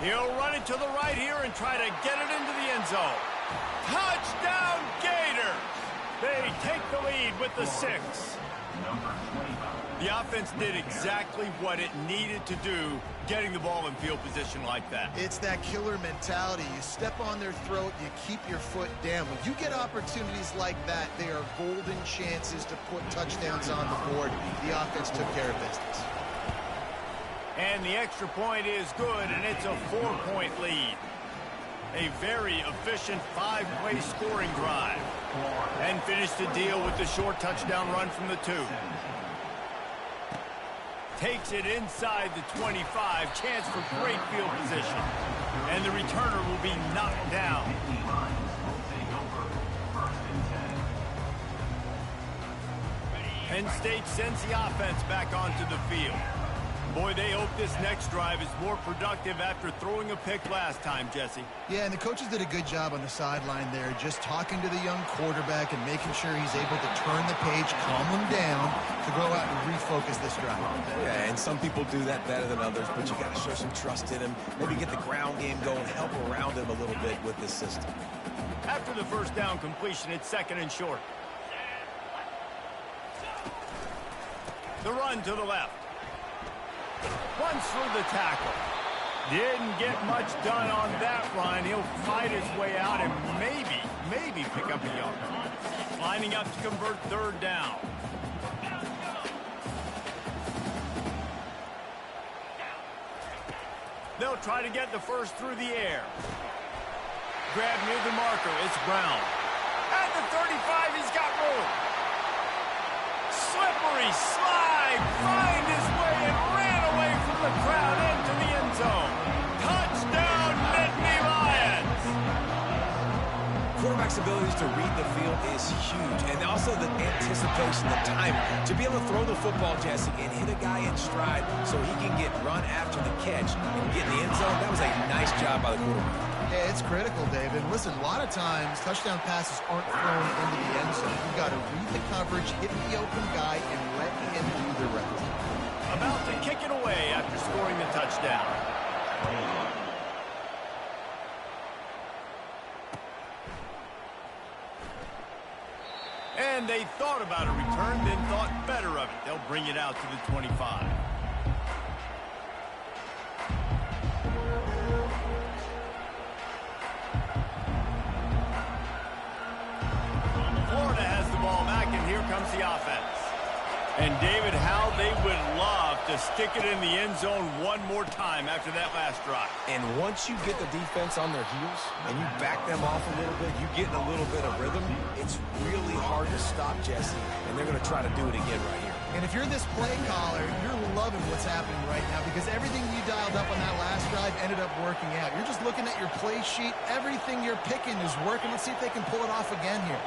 He'll run it to the right here and try to get it into the end zone. Touchdown, Gators! They take the lead with the 6. The offense did exactly what it needed to do, getting the ball in field position like that. It's that killer mentality. You step on their throat, you keep your foot down. When you get opportunities like that, they are golden chances to put touchdowns on the board. The offense took care of business. And the extra point is good, and it's a 4-point lead. A very efficient 5-play scoring drive. And finish the deal with the short touchdown run from the 2. Takes it inside the 25. Chance for great field position. And the returner will be knocked down. Penn State sends the offense back onto the field. Boy, they hope this next drive is more productive after throwing a pick last time, Jesse. Yeah, and the coaches did a good job on the sideline there, just talking to the young quarterback and making sure he's able to turn the page, calm him down, to go out and refocus this drive. Yeah, and some people do that better than others, but you got to show some trust in him. Maybe get the ground game going, help around him a little bit with this system. After the first down completion, it's 2nd and short. The run to the left. Runs through the tackle. Didn't get much done on that run. He'll fight his way out and maybe pick up a yard. Lining up to convert 3rd down. They'll try to get the first through the air. Grab near the marker. It's Brown. At the 35, he's got room. Slippery slide. Find his way and ran away from the crowd into the end zone. Touchdown, Nittany Lions! Quarterback's abilities to read the field is huge, and also the anticipation, the timing. To be able to throw the football, Jesse, and hit a guy in stride so he can get run after the catch and get in the end zone, that was a nice job by the quarterback. Yeah, it's critical, David. Listen, a lot of times, touchdown passes aren't thrown into the end zone. You've got to read the coverage, hit the open guy, and let him do the rest. About to kick it away after scoring the touchdown. And they thought about a return, then thought better of it. They'll bring it out to the 25. Florida has the ball back, and here comes the offense. And David, how they would love to stick it in the end zone one more time after that last drive. And once you get the defense on their heels and you back them off a little bit, you get in a little bit of rhythm, it's really hard to stop, Jesse, and they're going to try to do it again right here. And if you're this play caller, you're loving what's happening right now because everything you dialed up on that last drive ended up working out. You're just looking at your play sheet. Everything you're picking is working. Let's see if they can pull it off again here.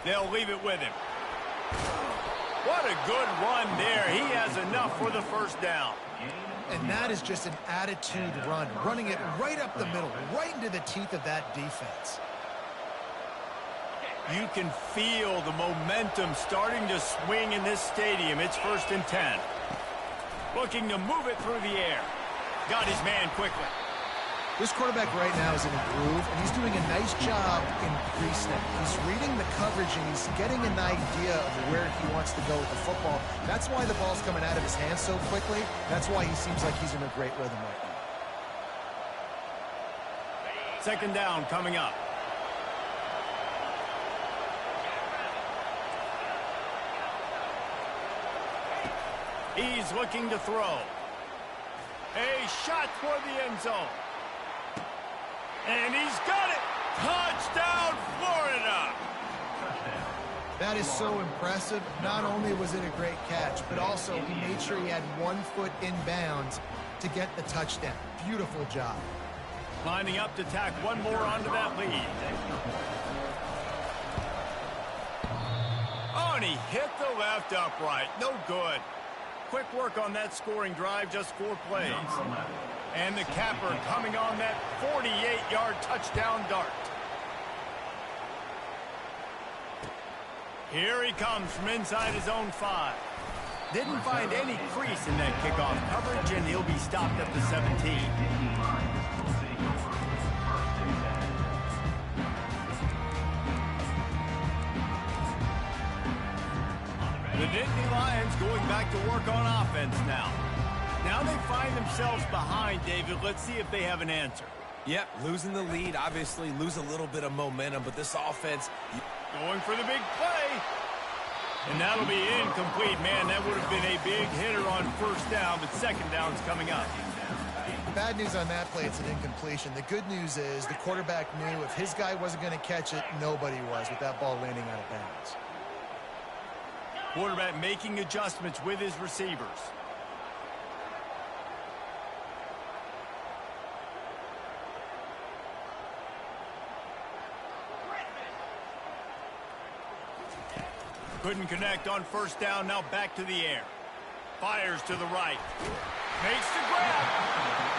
They'll leave it with him. What a good run there. He has enough for the first down. And that is just an attitude run, running it right up the middle, right into the teeth of that defense. You can feel the momentum starting to swing in this stadium. It's 1st and 10. Looking to move it through the air. Got his man quickly. This quarterback right now is in a groove, and he's doing a nice job in pre-snap. He's reading the coverage, and he's getting an idea of where he wants to go with the football. That's why the ball's coming out of his hands so quickly. That's why he seems like he's in a great rhythm right now. 2nd down coming up. He's looking to throw. A shot toward the end zone. And he's got it. Touchdown, Florida. That is so impressive. Not only was it a great catch, but also he made sure he had 1 foot in bounds to get the touchdown. Beautiful job. Lining up to tack one more onto that lead. Oh, and he hit the left upright. No good. Quick work on that scoring drive, just 4 plays. And the capper coming on that 48-yard touchdown dart. Here he comes from inside his own 5. Didn't find any crease in that kickoff coverage, and he'll be stopped at the 17. The Nittany Lions going back to work on offense now. Now they find themselves behind, David. Let's see if they have an answer. Yep, losing the lead, obviously lose a little bit of momentum, but this offense... Going for the big play. And that'll be incomplete. Man, that would have been a big hitter on first down, but second down's coming up. Bad news on that play, it's an incompletion. The good news is the quarterback knew if his guy wasn't going to catch it, nobody was with that ball landing out of bounds. Quarterback making adjustments with his receivers. Couldn't connect on first down, now back to the air. Fires to the right. Makes the grab.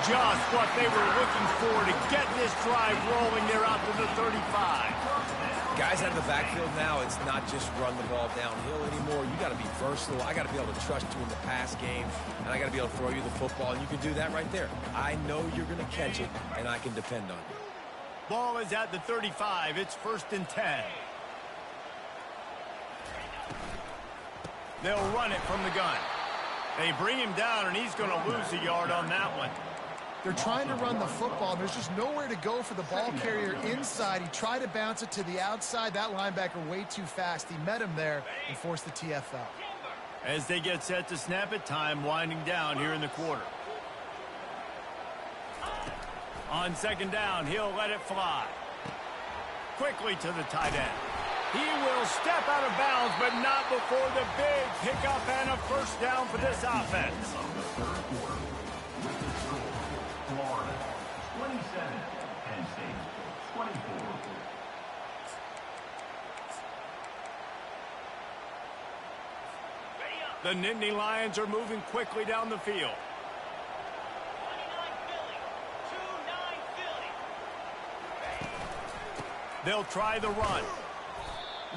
Just what they were looking for to get this drive rolling. They're out to the 35. Guys out of the backfield now, it's not just run the ball downhill anymore. You got to be versatile. I got to be able to trust you in the pass game, and I got to be able to throw you the football, and you can do that right there. I know you're going to catch it, and I can depend on you. Ball is at the 35. It's 1st and 10. They'll run it from the gun. They bring him down, and he's going to lose a yard on that one. They're trying to run the football. There's just nowhere to go for the ball carrier inside. He tried to bounce it to the outside. That linebacker way too fast. He met him there and forced the TFL. As they get set to snap it, time winding down here in the quarter. On second down, he'll let it fly. Quickly to the tight end. He will step out of bounds, but not before the big pickup and a first down for this offense. Florida, 27, Penn State, 24. The Nittany Lions are moving quickly down the field. They'll try the run.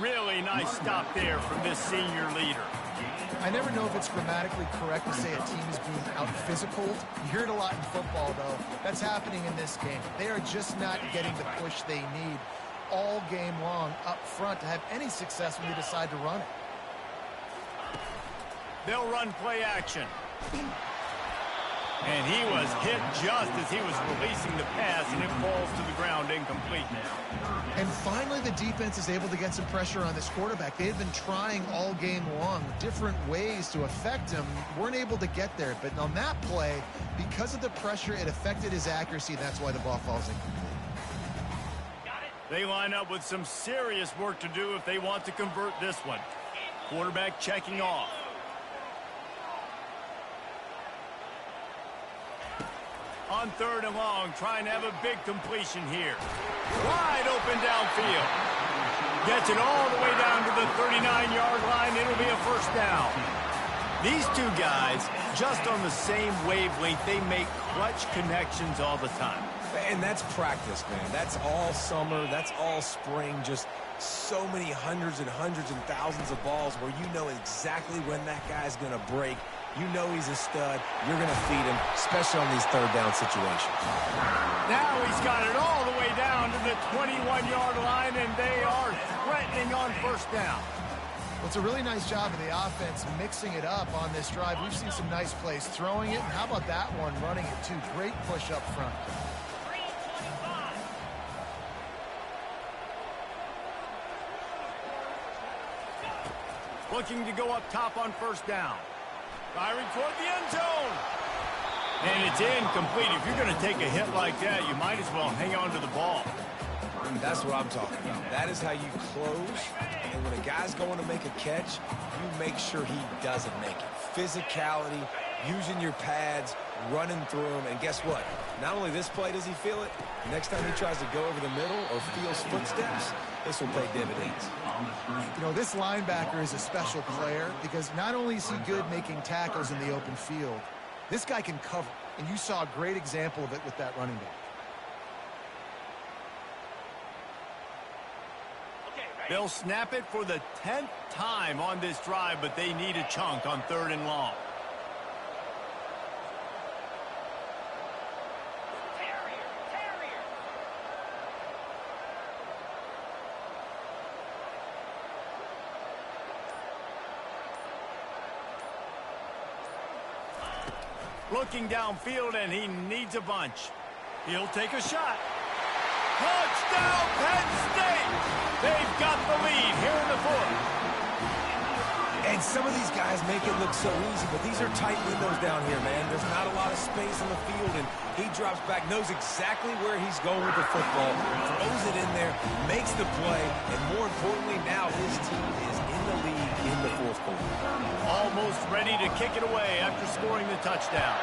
Really nice stop there from this senior leader. I never know if it's grammatically correct to say a team is being out-physicaled. You hear it a lot in football, though. That's happening in this game. They are just not getting the push they need all game long up front to have any success when they decide to run it. They'll run play action. And he was hit just as he was releasing the pass, and it falls to the ground incomplete. And finally, the defense is able to get some pressure on this quarterback. They've been trying all game long different ways to affect him. Weren't able to get there. But on that play, because of the pressure, it affected his accuracy. That's why the ball falls incomplete. They line up with some serious work to do if they want to convert this one. Quarterback checking off. On third and long, trying to have a big completion here. Wide open downfield. Gets it all the way down to the 39-yard line. It'll be a first down. These two guys, just on the same wavelength, they make clutch connections all the time. And that's practice, man. That's all summer. That's all spring. Just so many hundreds and thousands of balls where you know exactly when that guy's going to break. You know he's a stud. You're going to feed him, especially on these third down situations. Now he's got it all the way down to the 21-yard line, and they are threatening on first down. Well, it's a really nice job of the offense mixing it up on this drive. We've seen some nice plays throwing it. And how about that one running it, too? Great push up front. Looking to go up top on first down. Firing toward the end zone. And it's incomplete. If you're going to take a hit like that, you might as well hang on to the ball. That's what I'm talking about. That is how you close. And when a guy's going to make a catch, you make sure he doesn't make it. Physicality, using your pads, running through them. And guess what? Not only this play does he feel it, next time he tries to go over the middle or feels footsteps, this will pay dividends. You know, this linebacker is a special player because not only is he good making tackles in the open field, this guy can cover. And you saw a great example of it with that running back. They'll snap it for the 10th time on this drive, but they need a chunk on 3rd and long. Looking downfield, and he needs a bunch. He'll take a shot. Touchdown, Penn State! They've got the lead here in the 4th. And some of these guys make it look so easy, but these are tight windows down here, man. There's not a lot of space on the field, and he drops back, knows exactly where he's going with the football, throws it in there, makes the play, and more importantly, now his team is in the lead in the 4th quarter. Almost ready to kick it away after scoring the touchdown.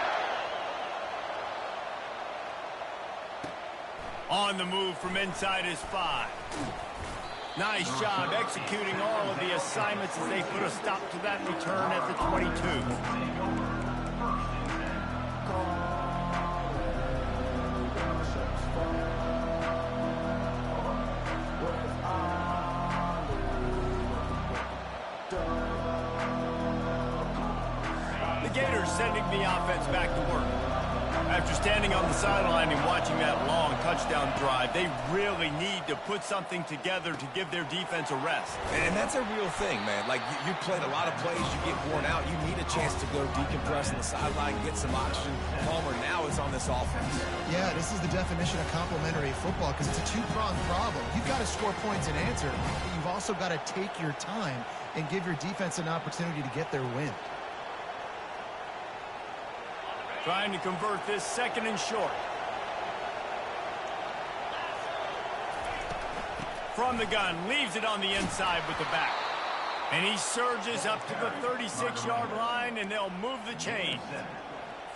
On the move from inside his 5. Nice job executing all of the assignments as they put a stop to that return at the 22. The Gators sending the offense back to work. After standing on the sideline and watching that long touchdown drive, they really need to put something together to give their defense a rest. And that's a real thing, man. Like, you played a lot of plays, you get worn out, you need a chance to go decompress on the sideline, get some oxygen. Palmer, now it's on this offense. Yeah, this is the definition of complementary football because it's a two-pronged problem. You've got to score points and answer, but you've also got to take your time and give your defense an opportunity to get their win. Trying to convert this 2nd and short. From the gun, leaves it on the inside with the back. And he surges up to the 36-yard line, and they'll move the chain.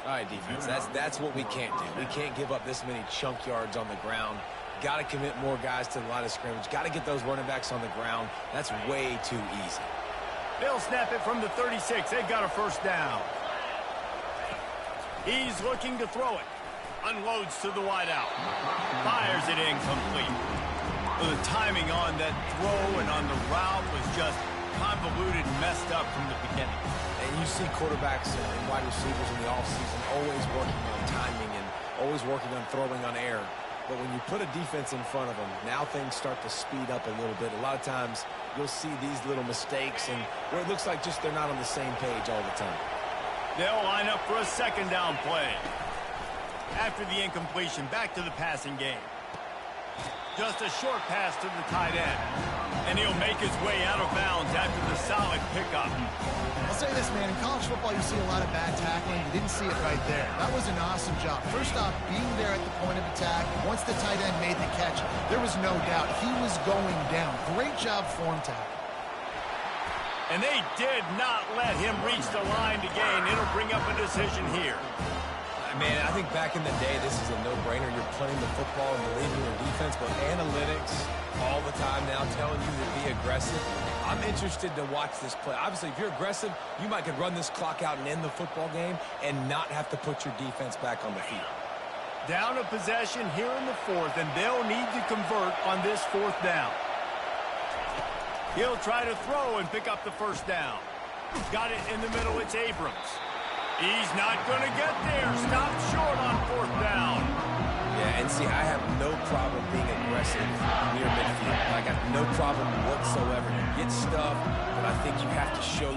All right, defense, that's what we can't do. We can't give up this many chunk yards on the ground. Got to commit more guys to the line of scrimmage. Got to get those running backs on the ground. That's way too easy. They'll snap it from the 36. They've got a 1st down. He's looking to throw it. Unloads to the wideout. Fires it incomplete. Well, the timing on that throw and on the route was just convoluted and messed up from the beginning. And you see quarterbacks and wide receivers in the offseason always working on timing and always working on throwing on air. But when you put a defense in front of them, now things start to speed up a little bit. A lot of times you'll see these little mistakes and where it looks like just they're not on the same page all the time. They'll line up for a 2nd down play. After the incompletion, back to the passing game. Just a short pass to the tight end. And he'll make his way out of bounds after the solid pickup. I'll say this, man. In college football, you see a lot of bad tackling. You didn't see it right there. That was an awesome job. First off, being there at the point of attack. Once the tight end made the catch, there was no doubt he was going down. Great job form tackle. And they did not let him reach the line to gain. It'll bring up a decision here. Man, I think back in the day, this is a no-brainer. You're playing the football and believing in your defense, but analytics all the time now telling you to be aggressive. I'm interested to watch this play. Obviously, if you're aggressive, you might could run this clock out and end the football game and not have to put your defense back on the field. Down a possession here in the 4th, and they'll need to convert on this 4th down. He'll try to throw and pick up the 1st down. Got it in the middle. It's Abrams. He's not going to get there. Stopped short on 4th down. Yeah, and see, I have no problem being aggressive near midfield. I got no problem whatsoever. You get stuff, but I think you have to show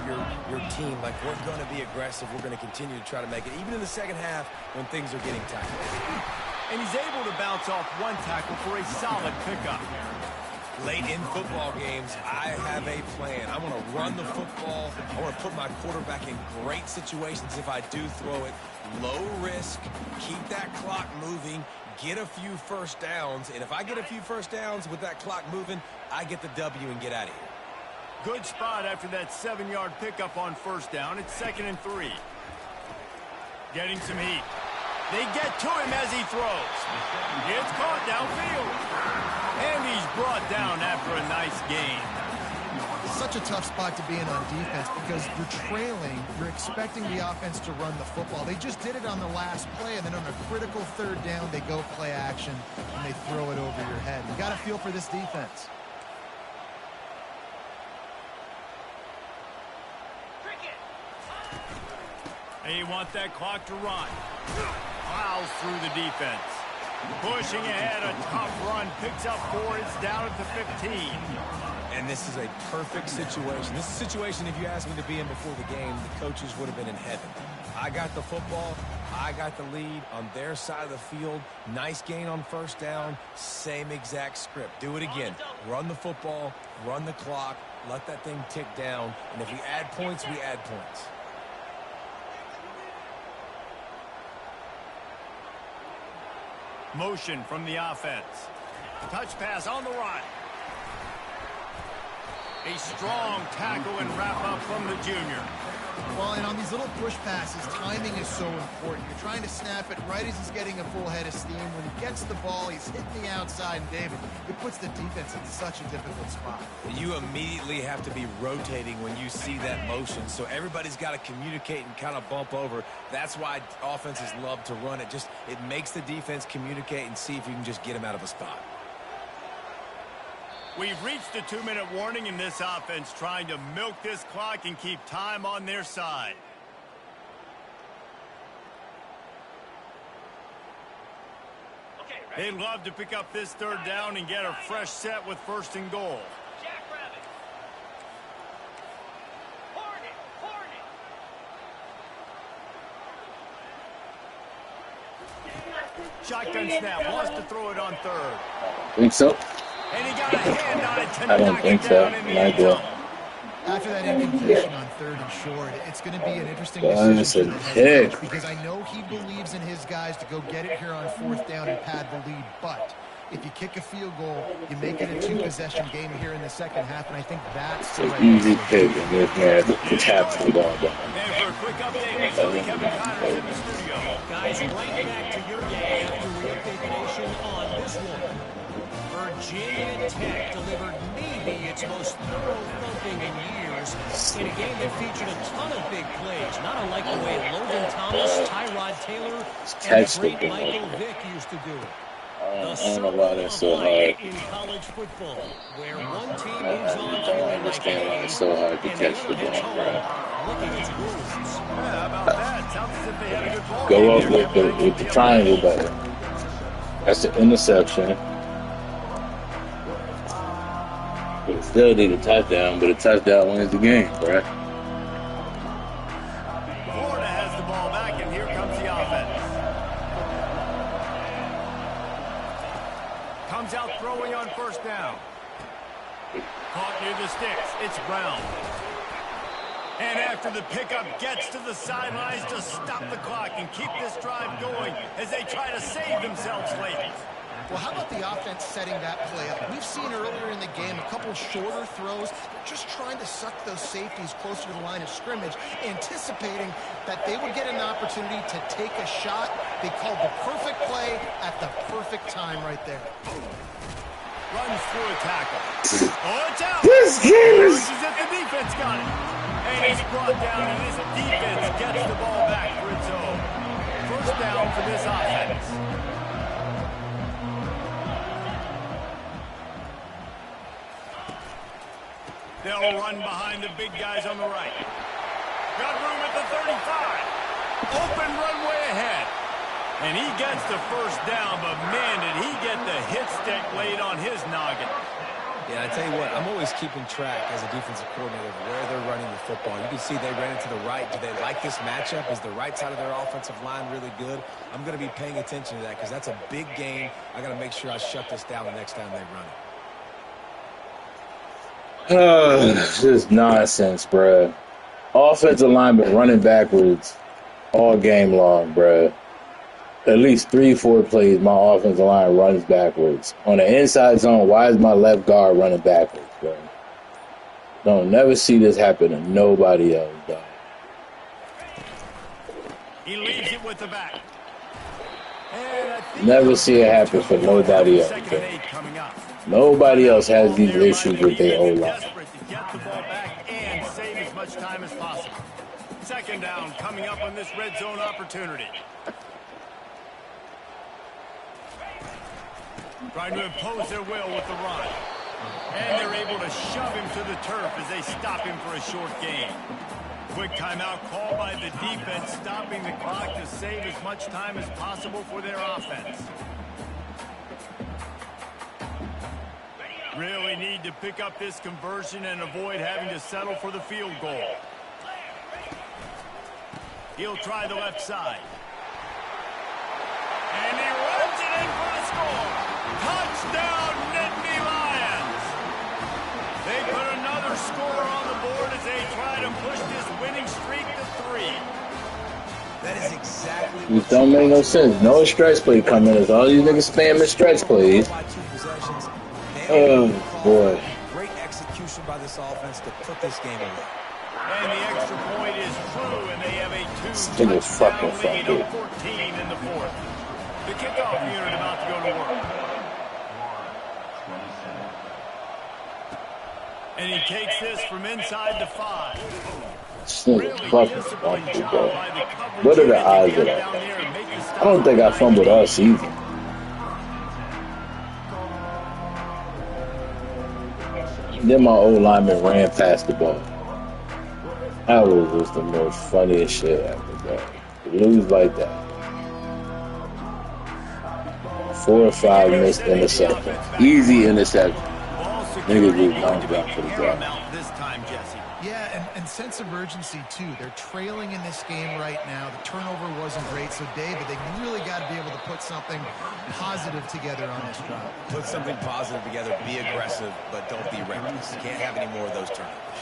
your team, like, we're going to be aggressive. We're going to continue to try to make it, even in the 2nd half when things are getting tight. And he's able to bounce off one tackle for a solid pickup. Late in football games, I have a plan. I want to run the football. I want to put my quarterback in great situations if I do throw it. Low risk, keep that clock moving, get a few first downs. And if I get a few first downs with that clock moving, I get the W and get out of here. Good spot after that 7-yard pickup on first down. It's 2nd and 3. Getting some heat. They get to him as he throws. It's caught downfield. And he's brought down after a nice gain. It's such a tough spot to be in on defense because you're trailing. You're expecting the offense to run the football. They just did it on the last play, and then on a critical 3rd down, they go play action, and they throw it over your head. You got to feel for this defense. They want that clock to run. Plows through the defense. Pushing ahead, a tough run, picks up 4, it's down at the 15. And this is a perfect situation. This is a situation, if you asked me to be in before the game, the coaches would have been in heaven. I got the football, I got the lead on their side of the field. Nice gain on first down, same exact script. Do it again. Run the football, run the clock, let that thing tick down, and if we add points, we add points. Motion from the offense. Touch pass on the run. A strong tackle and wrap up from the junior. Well, and on these little push passes, timing is so important. You're trying to snap it right as he's getting a full head of steam. When he gets the ball, he's hitting the outside, and David, it puts the defense in such a difficult spot. You immediately have to be rotating when you see that motion, so everybody's got to communicate and kind of bump over. That's why offenses love to run it. It makes the defense communicate and see if you can just get him out of a spot. We've reached a 2-minute warning in this offense, trying to milk this clock and keep time on their side. They'd love to pick up this 3rd down and get a fresh set with 1st and goal. Shotgun snap, wants to throw it on 3rd. Think so? And he got a hand on it to I don't knock think it so. down in the end zone. After that incompletion on 3rd and short, it's going to be an interesting That's decision a for the head pick. coach because I know he believes in his guys to go get it here on 4th down and pad the lead. But if you kick a field goal, you make it a 2-possession game here in the 2nd half, and I think that's the right Easy decision. pick, and this man taps the ball down. And for a quick update, we see Kevin Connors in the studio. Guys, right back to your game after we update the nation on this one. Virginia Tech delivered maybe its most thorough thumping in years in a game that featured a ton of big plays, not unlike the way Logan Thomas, Tyrod Taylor, and the great Michael Vick used to do it. I don't know why that's so hard. In college football, where one team I moves on don't feeling like understand why it's so hard to and catch the the other heads ball, home bro. licking its wounds. Yeah, how about that? Sounds as if they had a good ball Go game up there. with the triangle better. That's the interception. But still need a touchdown, but a touchdown wins the game, right? Florida has the ball back, and here comes the offense. Comes out throwing on 1st down. Caught near the sticks. It's Brown. And after the pickup, gets to the sidelines to stop the clock and keep this drive going as they try to save themselves late. Well, how about the offense setting that play up? We've seen earlier in the game a couple shorter throws. They're just trying to suck those safeties closer to the line of scrimmage, anticipating that they would get an opportunity to take a shot. They called the perfect play at the perfect time right there. Runs through a tackle. Oh, it's out. This game is... Pushes it, the defense got it. And he's brought down, and his defense gets the ball back for its own. 1st down for this offense. They'll run behind the big guys on the right. Got room at the 35. Open runway ahead. And he gets the 1st down, but man, did he get the hit stick laid on his noggin. Yeah, I tell you what, I'm always keeping track as a defensive coordinator of where they're running the football. You can see they ran it to the right. Do they like this matchup? Is the right side of their offensive line really good? I'm going to be paying attention to that because that's a big game. I got to make sure I shut this down the next time they run it. This is nonsense, bruh. Offensive lineman running backwards all game long, bruh. At least 3-4 plays, my offensive line runs backwards. On the inside zone, why is my left guard running backwards, bro? Don't never see this happen to nobody else, dog. He leaves it with the back. Never see it happen for nobody else, bro. Nobody else has these issues with their O-line. Desperate to get the ball back and save as much time as possible. Second down coming up on this red zone opportunity. Trying to impose their will with the run. And they're able to shove him to the turf as they stop him for a short gain. Quick timeout called by the defense, stopping the clock to save as much time as possible for their offense. Really need to pick up this conversion and avoid having to settle for the field goal. He'll try the left side. And he runs it in for the score. Touchdown, Nittany Lions. They put another score on the board as they try to push this winning streak to 3. That is exactly This don't make no sense. No stretch play coming. As all these niggas spamming stretch plays. Oh, boy. Great execution by this offense to put this game away. And the extra point is true, and they have a 2-touchdown lead of 14 in the fourth. The kickoff unit about to go to work. And he takes this from inside the 5. Really fucking fumble, bro. What are the odds of that? I don't think I fumbled all season. Then my old lineman ran past the ball. That was just the most funniest shit ever, bro. To lose like that. 4 or 5 missed interceptions. Easy interception. Niggas was knocked out for the drive. Yeah, and sense of urgency, too. They're trailing in this game right now. The turnover wasn't great, so, David, they really got to be able to put something positive together on this drive. Put something positive together, be aggressive, but don't be reckless. You can't have any more of those turnovers.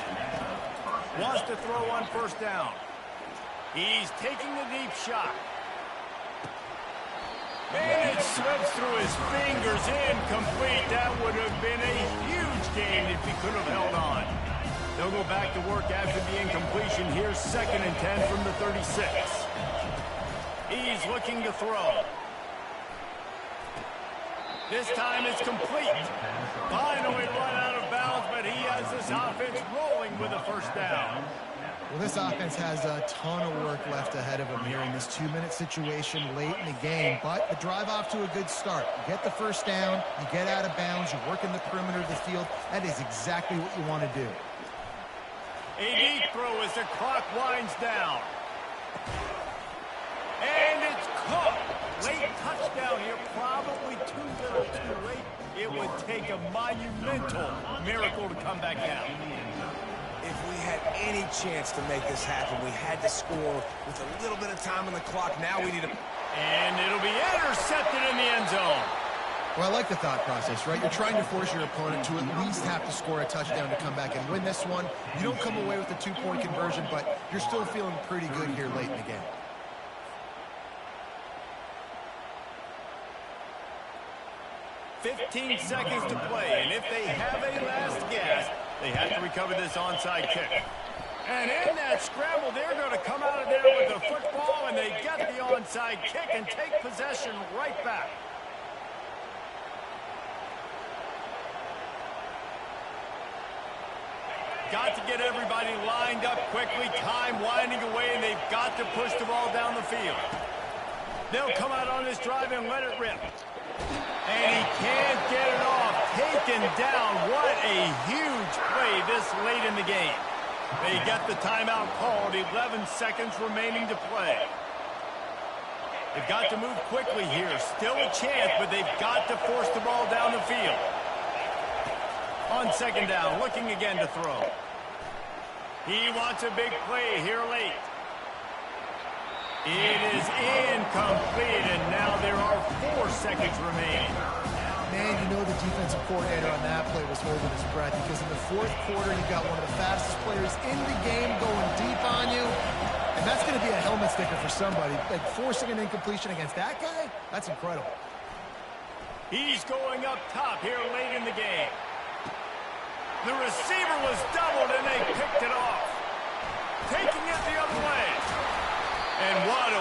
Wants to throw on first down. He's taking the deep shot. And it slips through his fingers, incomplete. That would have been a huge gain if he could have held on. They'll go back to work after the incompletion. Here's 2nd and 10 from the 36. He's looking to throw. This time it's complete. Finally run out of bounds, but he has this offense rolling with a first down. Well, this offense has a ton of work left ahead of them here in this 2-minute situation late in the game, but the drive off to a good start. You get the first down, you get out of bounds, you work in the perimeter of the field. That is exactly what you want to do. A deep throw as the clock winds down. And it's caught. Late touchdown here, probably too little too late. It would take a monumental miracle to come back out. If we had any chance to make this happen, we had to score with a little bit of time on the clock. Now we need to... And it'll be intercepted in the end zone. Well, I like the thought process, right? You're trying to force your opponent to at least have to score a touchdown to come back and win this one. You don't come away with a 2-point conversion, but you're still feeling pretty good here late in the game. "15 seconds to play, and if they have a last gasp, they have to recover this onside kick. And in that scramble, they're going to come out of there with the football, and they get the onside kick and take possession right back. Got to get everybody lined up quickly, time winding away, and they've got to push the ball down the field. They'll come out on this drive and let it rip. And he can't get it off. Taken down. What a huge play this late in the game. They get the timeout called. 11 seconds remaining to play. They've got to move quickly here. Still a chance, but they've got to force the ball down the field. On second down, looking again to throw. He wants a big play here late. It is incomplete, and now there are 4 seconds remaining. Man, you know the defensive coordinator on that play was holding his breath because in the fourth quarter, you got one of the fastest players in the game going deep on you. And that's going to be a helmet sticker for somebody. Like, forcing an incompletion against that guy, that's incredible. He's going up top here late in the game. The receiver was doubled, and they picked it off. Taking it the other way. And what a